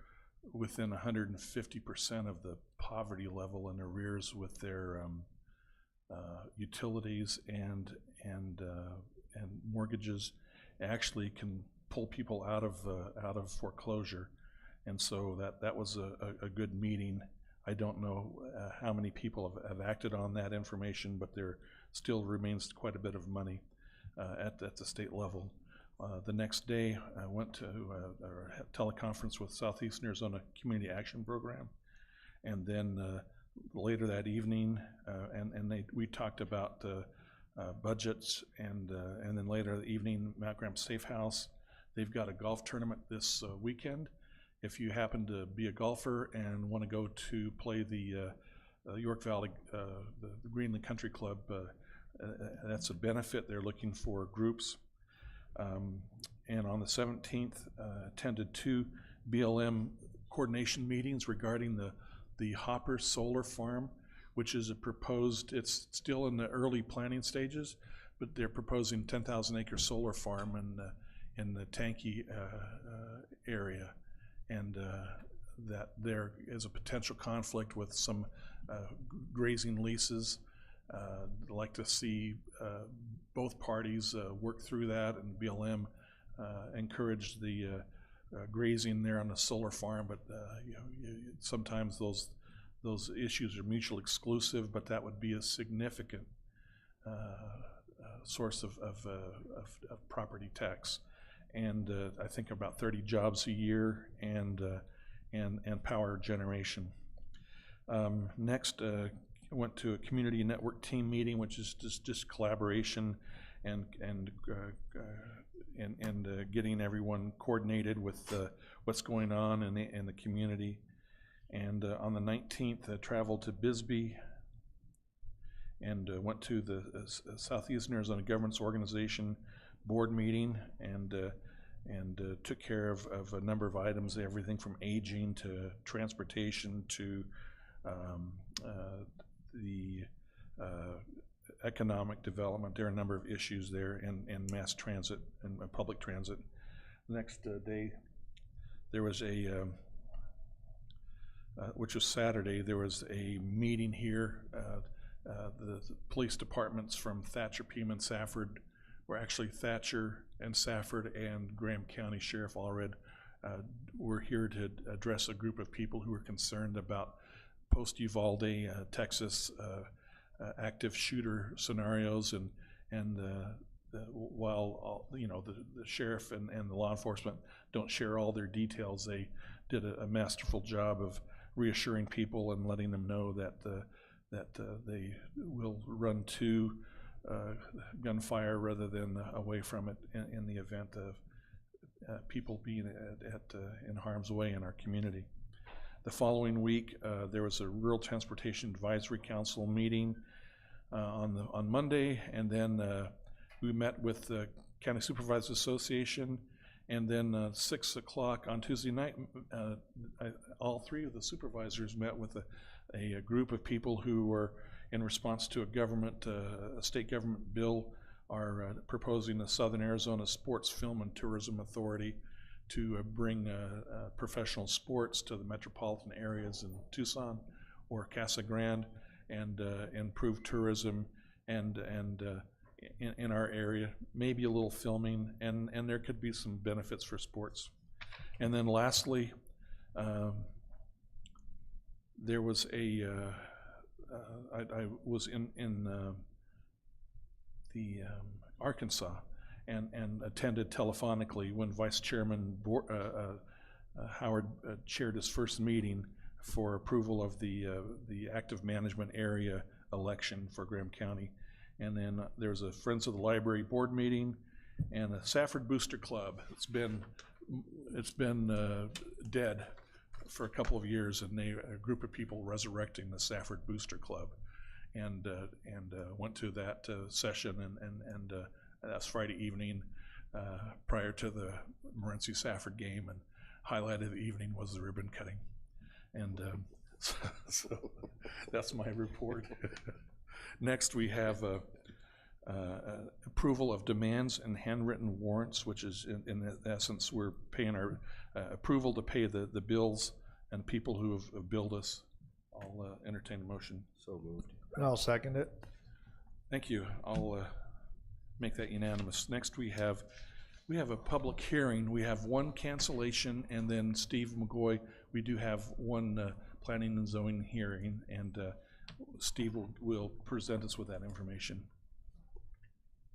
within 150% of the poverty level in arrears with their utilities and mortgages. Actually can pull people out of foreclosure, and so that was a good meeting. I don't know how many people have acted on that information, but there still remains quite a bit of money at the state level. The next day, I went to a teleconference with Southeastern Arizona Community Action Program, and then later that evening, we talked about budgets, and then later that evening, Mount Graham Safe House, they've got a golf tournament this weekend. If you happen to be a golfer and want to go to play the York Valley, the Greenland Country Club, that's a benefit. They're looking for groups. And on the 17th, attended 2 BLM coordination meetings regarding the Hopper Solar Farm, which is a proposed, it's still in the early planning stages, but they're proposing 10,000 acre solar farm in the Tanky area. And that there is a potential conflict with some grazing leases. I'd like to see both parties work through that, and BLM encourage the grazing there on the solar farm, but sometimes those issues are mutually exclusive, but that would be a significant source of property tax. And I think about 30 jobs a year, and power generation. Next, went to a community network team meeting, which is just collaboration and getting everyone coordinated with what's going on in the community. And on the 19th, I traveled to Bisbee and went to the Southeastern Arizona Governance Organization board meeting and took care of a number of items, everything from aging to transportation to the economic development. There are a number of issues there, and mass transit and public transit. The next day, there was which was Saturday, there was a meeting here. The police departments from Thatcher, Pima, and Safford were actually Thatcher and Safford and Graham County Sheriff Allred were here to address a group of people who were concerned about post-Uvalde, Texas, active shooter scenarios, and while the sheriff and the law enforcement don't share all their details, they did a masterful job of reassuring people and letting them know that they will run to gunfire rather than away from it in the event of people being in harm's way in our community. The following week, there was a Rural Transportation Advisory Council meeting on Monday, and then we met with the County Supervisors Association, and then 6 o'clock on Tuesday night, all three of the supervisors met with a group of people who were in response to a state government bill, are proposing the Southern Arizona Sports, Film, and Tourism Authority to bring professional sports to the metropolitan areas in Tucson or Casa Grande and improve tourism and in our area, maybe a little filming, and there could be some benefits for sports. And then lastly, there was I was in the Arkansas and attended telephonically when Vice Chairman Howard chaired his first meeting for approval of the active management area election for Graham County. And then there was a Friends of the Library board meeting and a Safford Booster Club. It's been dead for a couple of years, and a group of people resurrecting the Safford Booster Club, and went to that session, and that's Friday evening prior to the Morenci Safford game, and highlight of the evening was the ribbon cutting, and so that's my report. Next, we have approval of demands and handwritten warrants, which is in essence we're paying our approval to pay the bills and people who have billed us. I'll entertain a motion. So moved. And I'll second it. Thank you. I'll make that unanimous. Next, we have a public hearing. We have one cancellation, and then Steve McGoy, we do have one planning and zoning hearing, and Steve will present us with that information.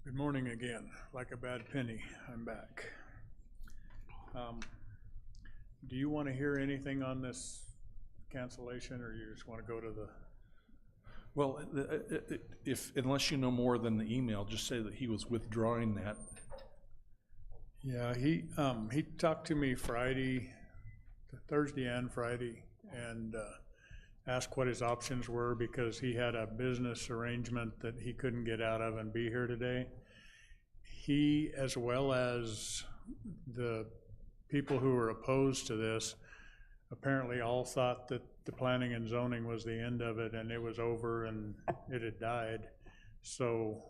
Good morning again. Like a bad penny, I'm back. Do you want to hear anything on this cancellation, or you just want to go to the? Well, unless you know more than the email, just say that he was withdrawing that. Yeah, he talked to me Thursday and Friday, and asked what his options were because he had a business arrangement that he couldn't get out of and be here today. He, as well as the people who were opposed to this, apparently all thought that the planning and zoning was the end of it and it was over and it had died. So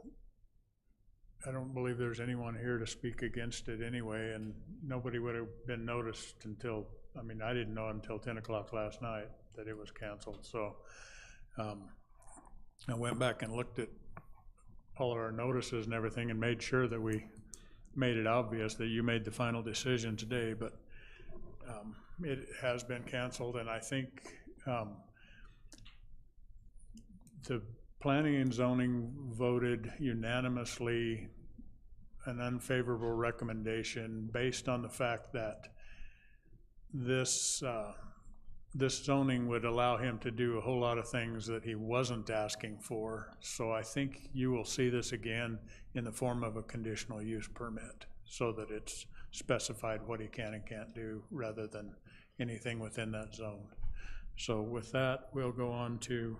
I don't believe there's anyone here to speak against it anyway, and nobody would have been noticed until, I didn't know until 10 o'clock last night that it was canceled. So I went back and looked at all of our notices and everything and made sure that we made it obvious that you made the final decision today, but it has been canceled, and I think the planning and zoning voted unanimously an unfavorable recommendation based on the fact that this this zoning would allow him to do a whole lot of things that he wasn't asking for. So I think you will see this again in the form of a conditional use permit, so that it's specified what he can and can't do rather than anything within that zone. So with that, we'll go on to,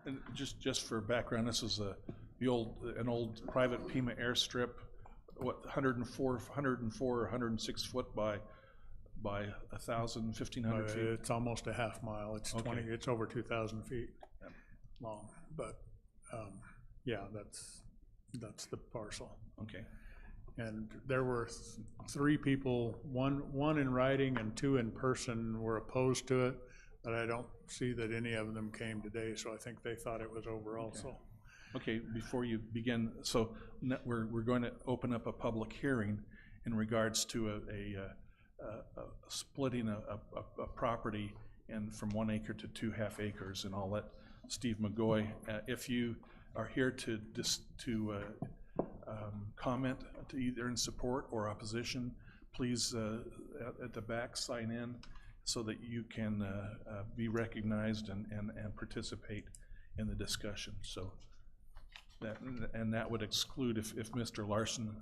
And just for background, this is an old private Pima airstrip, what, 104, 106 foot by 1,000, 1,500 feet? it's almost a half mile. It's Okay. 20, it's over 2,000 feet long. But, yeah, that's the parcel. Okay, And there were three people, one in writing and two in person, were opposed to it, but I don't see that any of them came today, so I think they thought it was over also. okay, before you begin, so we're going to open up a public hearing in regards to a splitting a property and from 1 acre to 2.5 acres, and I'll let Steve McGoy, if you are here to comment to either in support or opposition, please at the back sign in so that you can be recognized and participate in the discussion. So that would exclude if Mr. Larson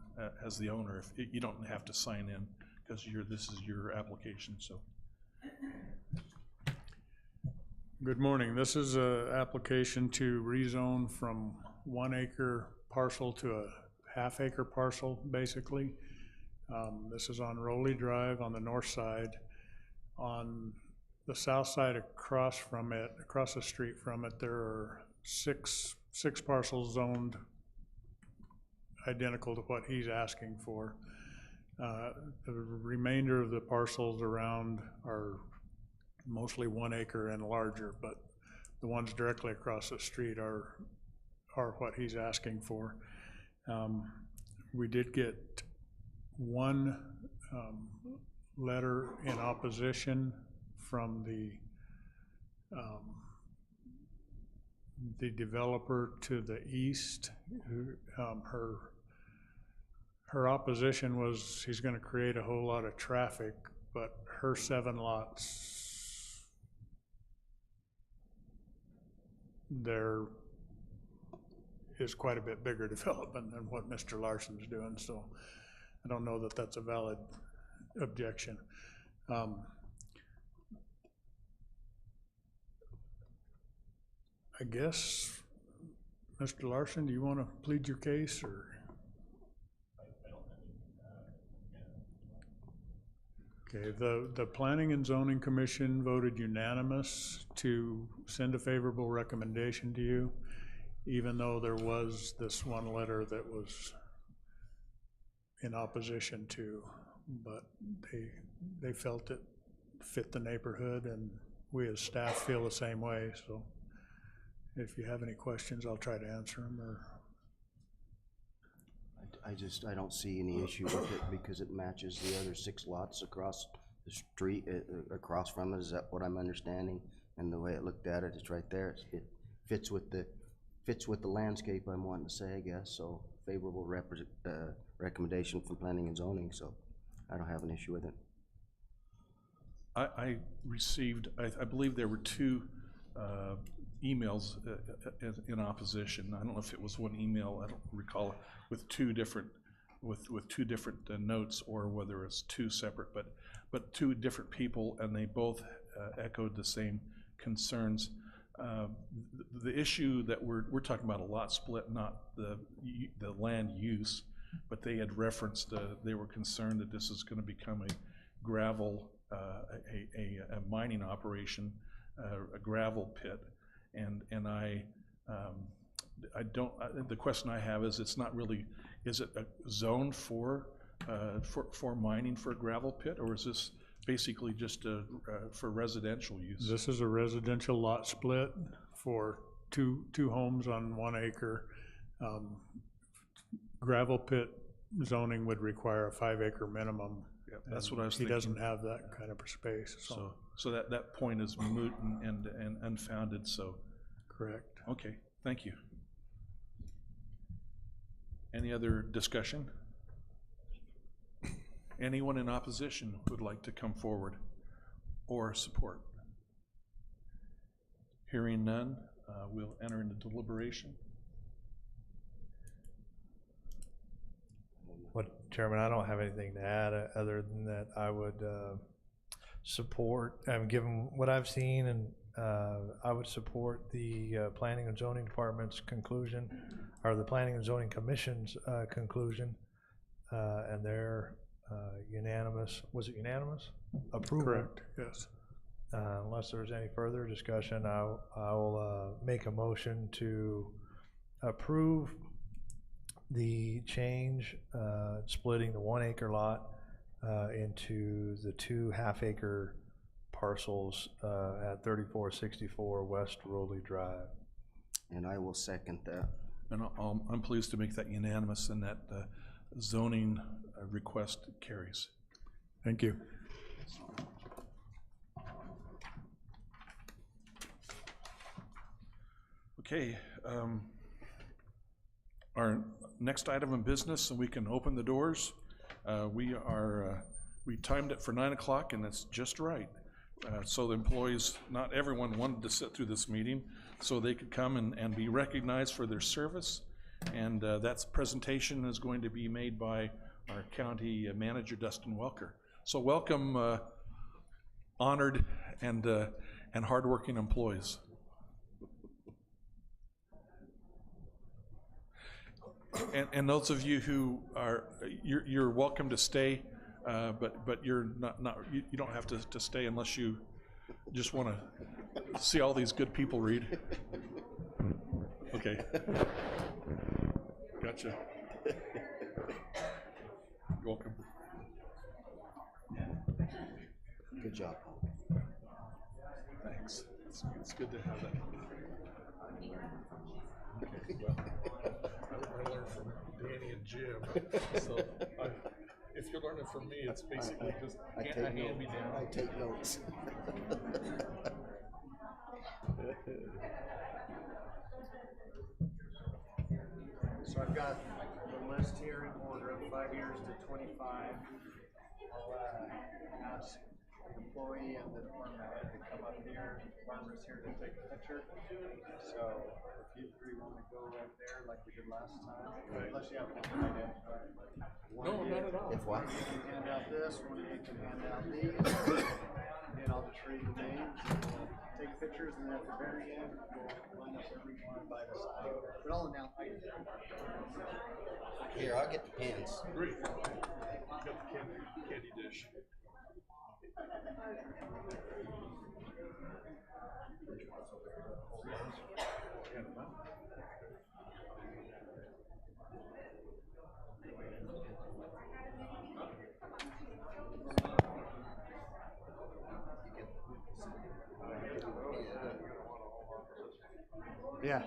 as the owner, if you don't have to sign in because this is your application. So. Good morning. This is an application to rezone from 1 acre parcel to a half-acre parcel, basically. This is on Rowley Drive on the north side. On the south side across the street from it, there are six parcels zoned identical to what he's asking for. The remainder of the parcels around are mostly 1 acre and larger, but the ones directly across the street are what he's asking for. We did get one letter in opposition from the developer to the east. Her opposition was he's going to create a whole lot of traffic, but her 7 lots, there is quite a bit bigger development than what Mr. Larson's doing, so I don't know that that's a valid objection. I guess, Mr. Larson, do you want to plead your case, or? Okay, the Planning and Zoning Commission voted unanimous to send a favorable recommendation to you, even though there was this one letter that was in opposition to, but they felt it fit the neighborhood, and we as staff feel the same way, so if you have any questions, I'll try to answer them, or. I don't see any issue with it because it matches the other 6 lots across the street, across from it. Is that what I'm understanding? And the way it looked at it, it's right there. It fits with the landscape I'm wanting to say, I guess. So favorable recommendation from planning and zoning. So I don't have an issue with it. I received, I believe there were 2 emails in opposition. I don't know if it was one email, I don't recall, with two different notes, or whether it's 2 separate, but 2 different people, and they both echoed the same concerns. The issue that we're talking about a lot split, not the land use, but they had referenced they were concerned that this is going to become a gravel a mining operation, a gravel pit, and I don't. The question I have is, it's not really. Is it a zone for mining for a gravel pit, or is this basically just for residential use? This is a residential lot split for two homes on 1 acre. Gravel pit zoning would require a 5 acre minimum. Yeah, that's what I was thinking. He doesn't have that kind of space, so. So that point is moot and unfounded, so. Correct. Okay, thank you. Any other discussion? Anyone in opposition would like to come forward? or support? Hearing none, we'll enter into deliberation. What, Chairman, I don't have anything to add, other than that I would support, given what I've seen, and I would support the Planning and Zoning Department's conclusion, or the Planning and Zoning Commission's conclusion, and their unanimous, was it unanimous? Approval. Correct, yes. Unless there's any further discussion, I'll make a motion to approve the change, splitting the 1 acre lot into the 2 half-acre parcels at 3464 West Rowley Drive. And I will second that. And I'm pleased to make that unanimous, and that zoning request carries. Thank you. Okay, our next item of business, and we can open the doors. We timed it for 9 o'clock, and that's just right. So the employees, not everyone wanted to sit through this meeting, so they could come and be recognized for their service. And that presentation is going to be made by our county manager, Dustin Welker. So welcome, honored and hardworking employees. And those of you who are, you're welcome to stay, but you're you don't have to stay unless you just want to see all these good people read. Okay. Gotcha. You're welcome. Good job. Thanks. It's good to have that. Okay, well, I learned from Danny and Jim, so if you're learning from me, it's basically just hand me down. I take notes. So I've got the list here in order of 5 years to 25. I'll ask the employee and the department head to come up here. The department's here to take a picture. So if you three want to go right there like we did last time, unless you have one idea. No, not at all. If what? You can hand out this, one of you can hand out these. And I'll just read the names and take pictures, and then at the very end, we'll line up everyone by the side. But I'll announce. Here, I'll get the pens. Great. Got the candy dish. Yeah.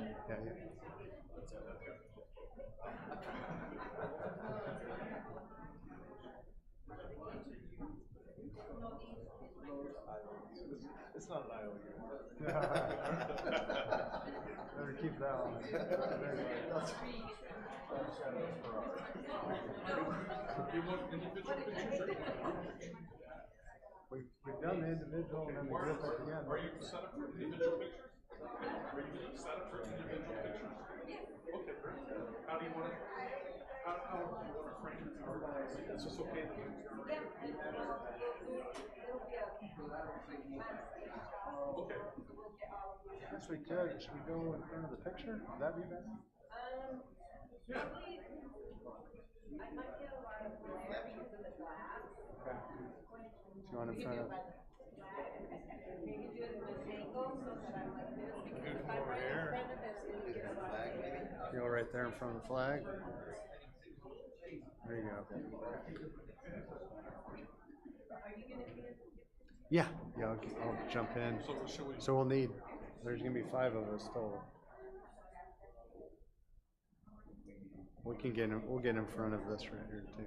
It's not an IOU. Better keep that one. You want individual pictures? We've done the individual and then the group at the end. Are you set up for individual pictures? Are you set up for individual pictures? Okay, how do you want to, how do you want to frame it? Is this okay? Okay. Yes, we could. Should we go in front of the picture? Would that be better? Yeah. Okay. So you want in front of? Over here. You go right there in front of the flag. There you go. Yeah, I'll jump in. So we'll need, there's gonna be 5 of us total. We'll get in front of this right here too.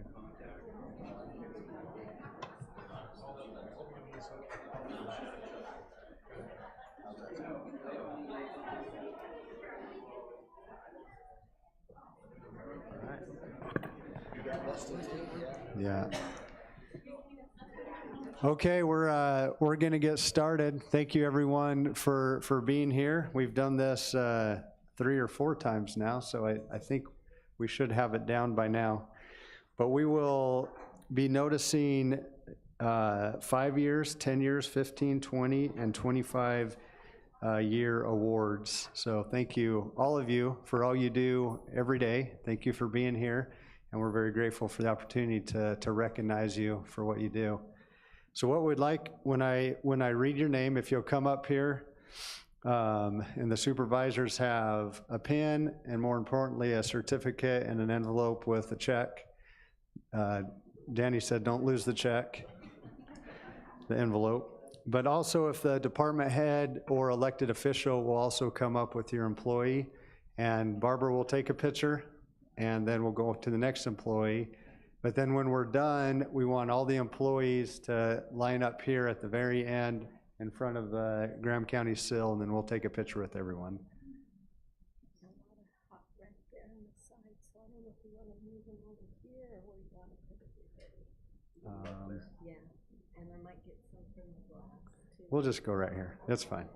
Yeah. Okay, we're gonna get started. Thank you, everyone, for being here. We've done this 3 or 4 times now, so I think we should have it down by now. But we will be noticing 5 years, 10 years, 15, 20, and 25 year awards. So thank you, all of you, for all you do every day. Thank you for being here, and we're very grateful for the opportunity to recognize you for what you do. So what we'd like, when I read your name, if you'll come up here, and the supervisors have a pen, and more importantly, a certificate and an envelope with a check. Danny said, don't lose the check, the envelope. But also, if the department head or elected official will also come up with your employee, and Barbara will take a picture, and then we'll go to the next employee. But then when we're done, we want all the employees to line up here at the very end in front of the Graham County sill, and then we'll take a picture with everyone. Yeah, and I might get some from the glass too. We'll just go right here. That's fine.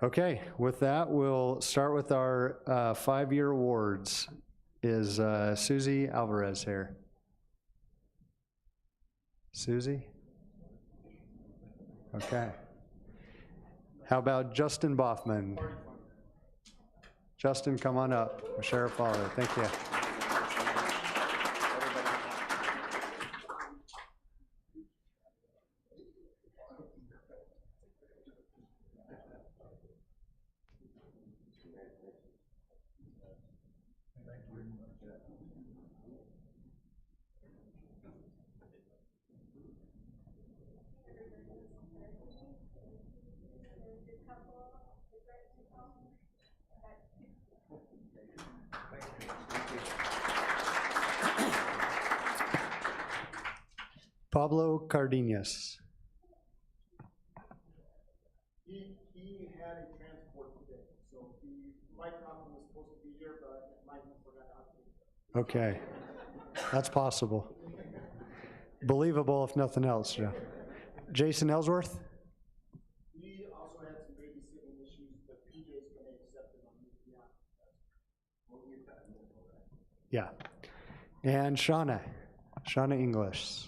Okay, with that, we'll start with our 5-year awards. Is Susie Alvarez here? Susie? Okay. How about Justin Boffman? Justin, come on up. Sheriff Fowler, thank you. Pablo Cardenas. He had a transport today, so he might not be supposed to be here, but I might have forgot to. Okay, that's possible. Believable if nothing else, Jeff. Jason Ellsworth? He also had some babysitting issues, but PJ's gonna accept it on his behalf. We'll get that. Yeah. And Shauna English.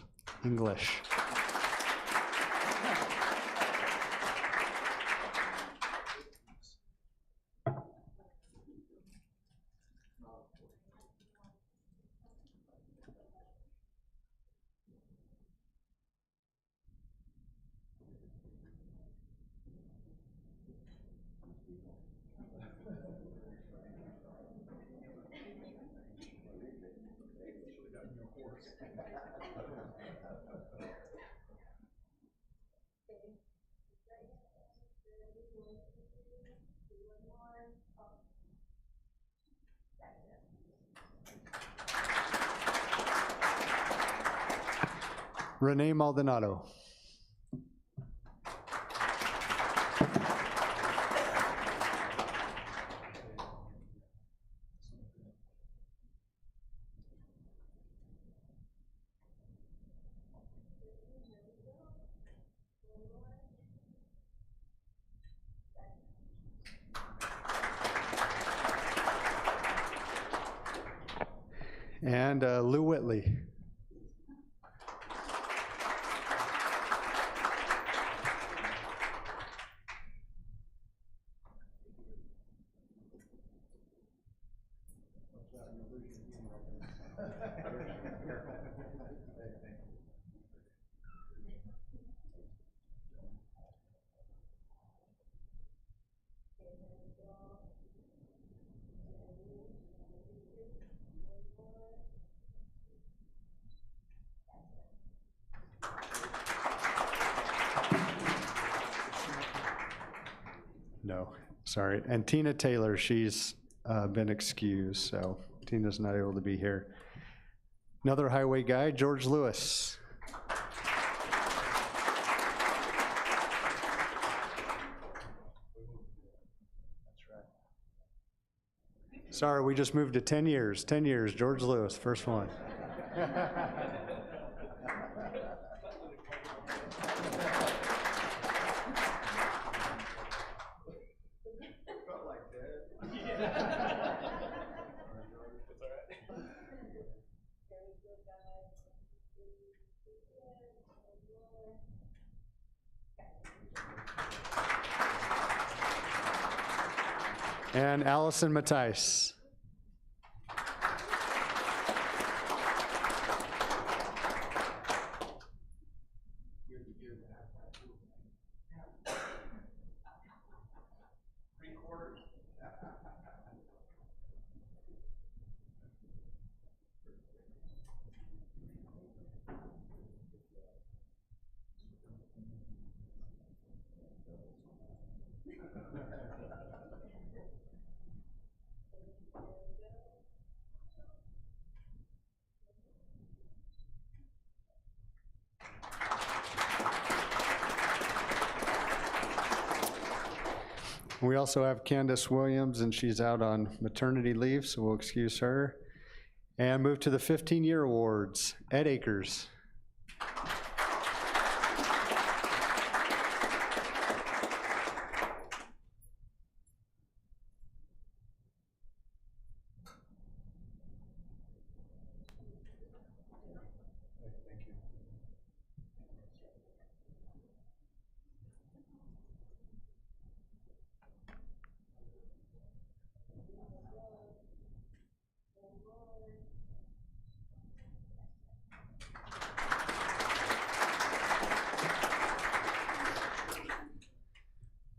Renee Maldonado. And Lou Whitley. No, sorry. And Tina Taylor, she's been excused, so Tina's not able to be here. Another highway guy, George Lewis. Sorry, we just moved to 10 years. 10 years, George Lewis, first one. And Allison Matthijs. We also have Candace Williams, and she's out on maternity leave, so we'll excuse her. And move to the 15-year awards. Ed Akers.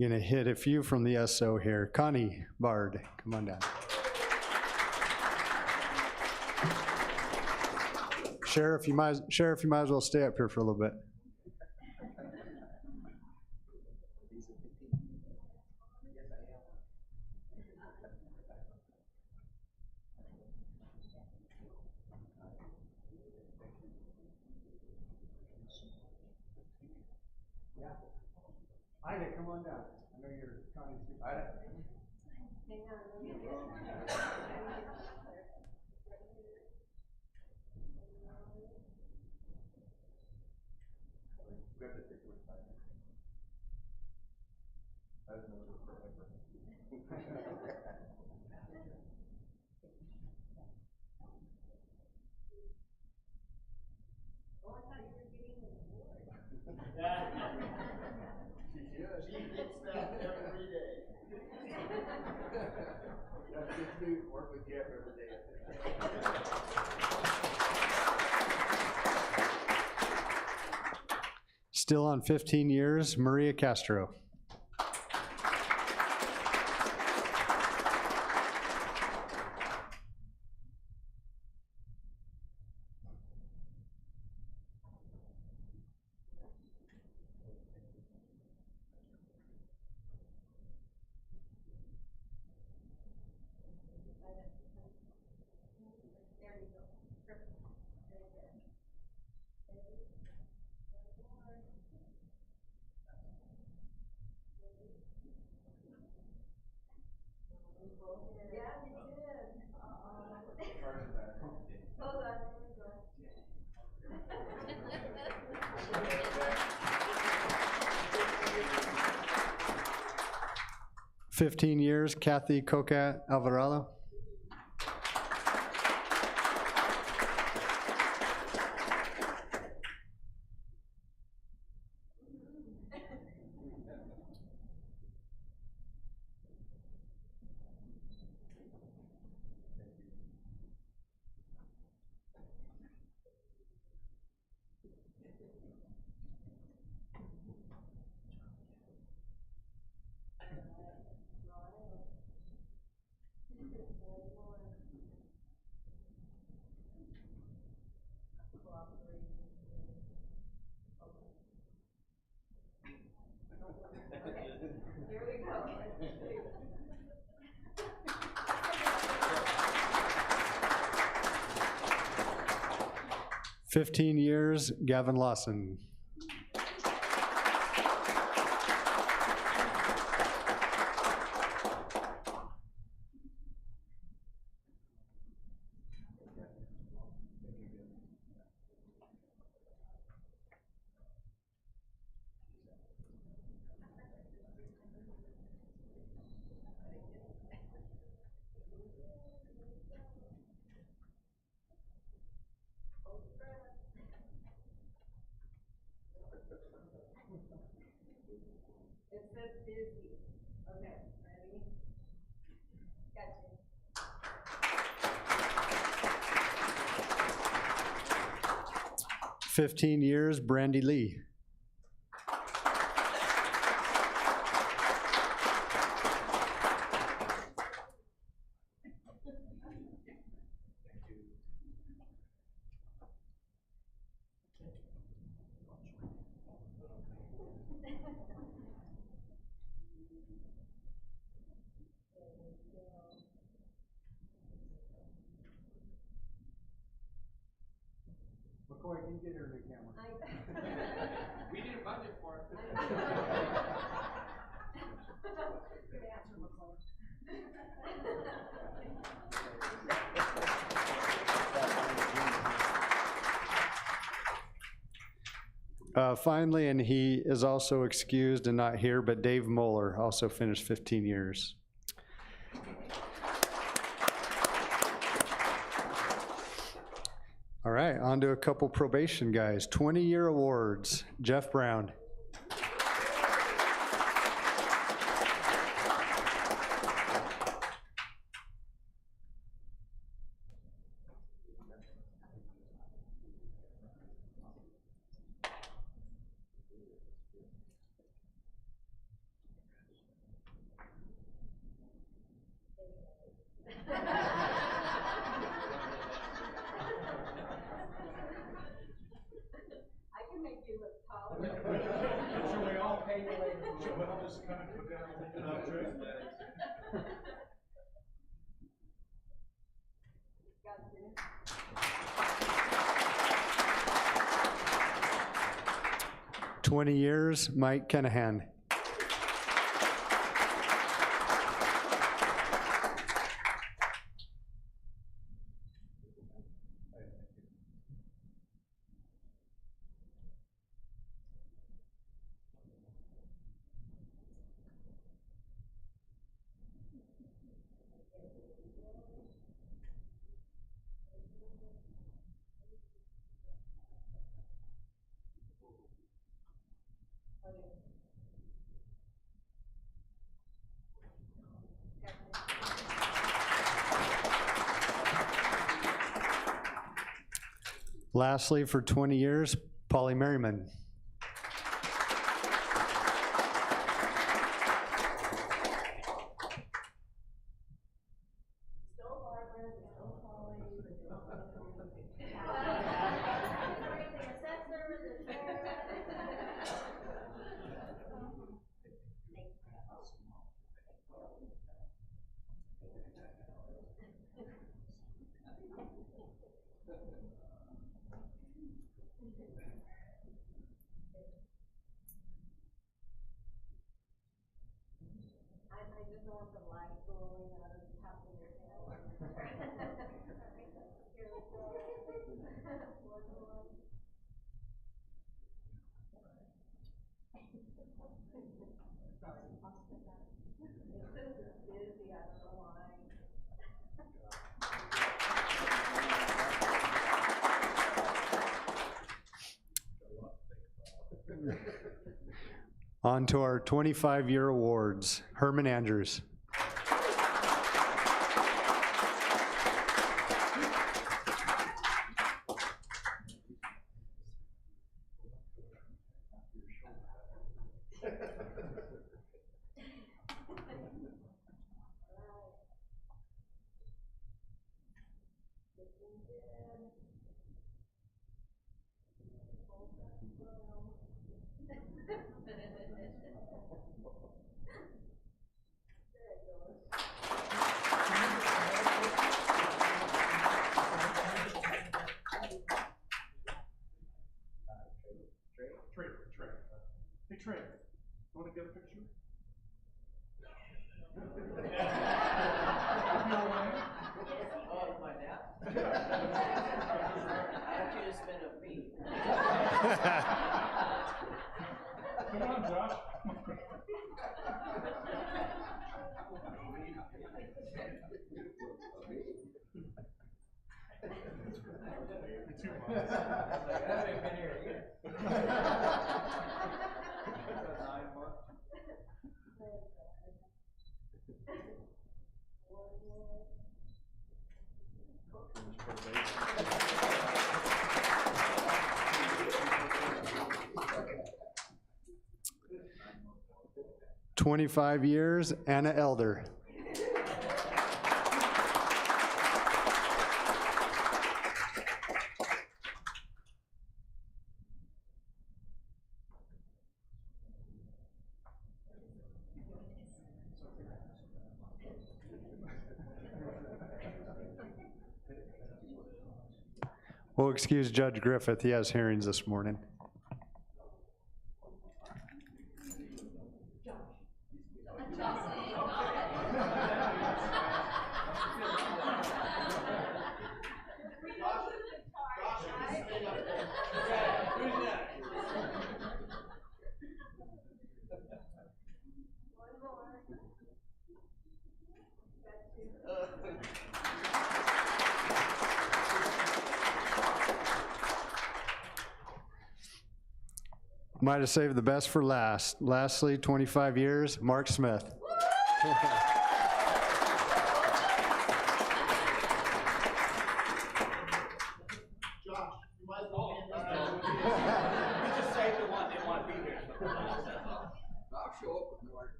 Gonna hit a few from the SO here. Connie Bard, come on down. Sheriff, you might as well stay up here for a little bit. Ida, come on down. I know you're trying to. Ida. She gets that every day. That's good to work with Jeff every day. Still on 15 years, Maria Castro. There you go. Perfect. Very good. 15 years, Kathy Coca Alvarado. Here we go. 15 years, Gavin Lawson. It says busy. Okay, ready? you. 15 years, Brandy Lee. McCoy, can you get her a new camera? We didn't budget for it. Good answer, McCoy. Finally, and he is also excused and not here, but Dave Moeller also finished 15 years. All right, on to a couple probation guys. 20-year awards. Jeff Brown. I can make you look taller. Should we all pay you later? Should we all just kind of put down a trip? – 20 years, Mike Kenahan. Lastly, for 20 years, Polly Merriman. I just don't want the light blowing out of the top of your head. Here we go. One more. This is busy, I don't know why. On to our 25-year awards. Herman Andrews. Hey, Trey, you want to get a picture? Oh, my dad? I want you to spin a fee. Come on, Josh. I haven't been here a year. "25 years, Anna Elder." We'll excuse Judge Griffith, he has hearings this morning. Might have saved the best for last. Lastly, 25 years, Mark Smith. Just say the one they want to be here. I'll show up with Mark.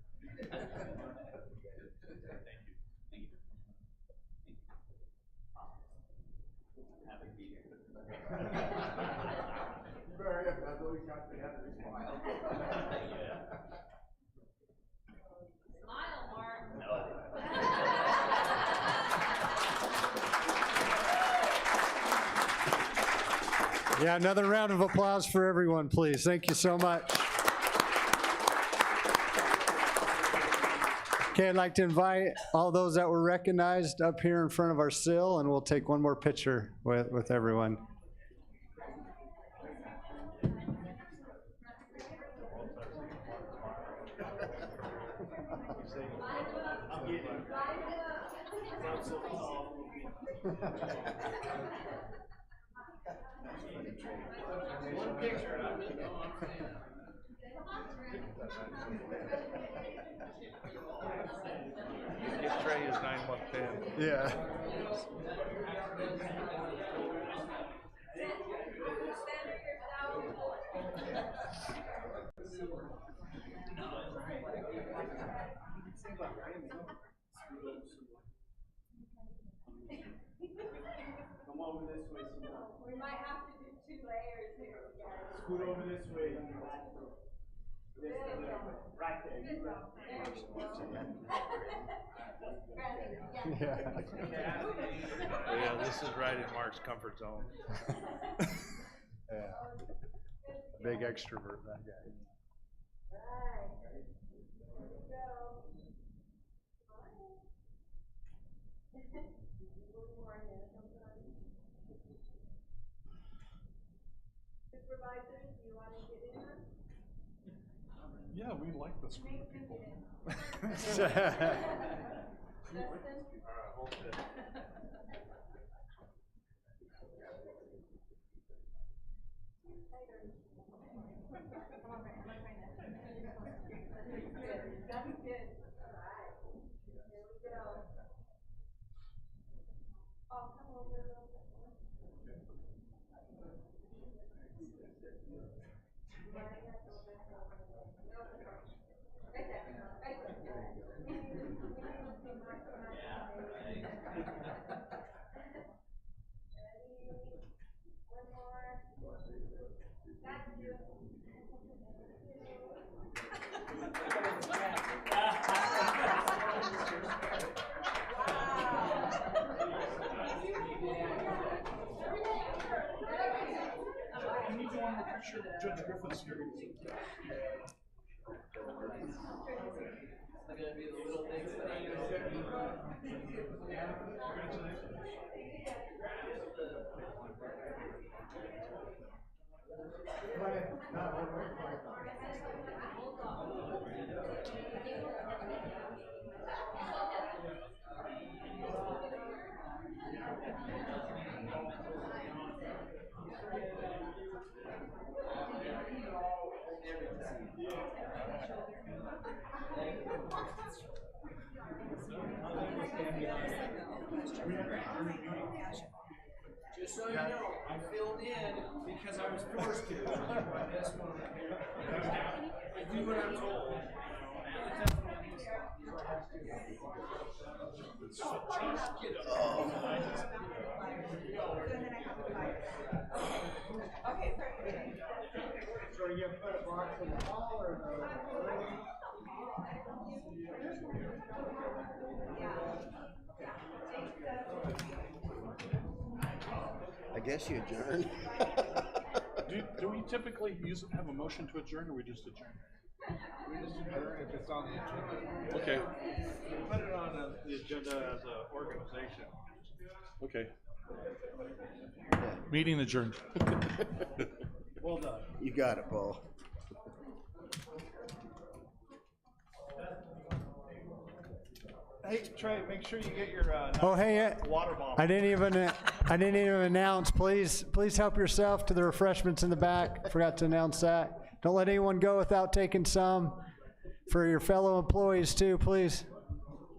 Happy to be here. Very good. I've always got to have this smile. Smile, Mark. Yeah, another round of applause for everyone, please. Thank you so much. Okay, I'd like to invite all those that were recognized up here in front of our sill, and we'll take one more picture with everyone. One picture of it. His tray is 9-1-10. Yeah. Come over this way some more. We might have to do 2 layers here, guys. Scoot over this way. Right there. There you go. Yeah. Yeah, this is right in Mark's comfort zone. Yeah. Big extrovert, that guy. Right. Here we go. Supervisors, do you want to get in on? Yeah, we like this group of people. That's good. All right. Here we go. I'll come over a little bit more. Right there. Right there. Ready? One more. Thank you. Can you do one more picture of Judge Griffith's here? Just so you know, I filled in because I was forced to. I do what I'm told. So you put a box in the wall or I guess you adjourn. Do we typically have a motion to adjourn, or we just adjourn? We just adjourn if it's on the agenda. Okay, We put it on the agenda as an organization. okay. Meeting adjourned. Well done. You got it, Paul. Hey, Trey, make sure you get your, Oh, hey, water bottle. I didn't even announce, please help yourself to the refreshments in the back. Forgot to announce that. Don't let anyone go without taking some for your fellow employees too, please.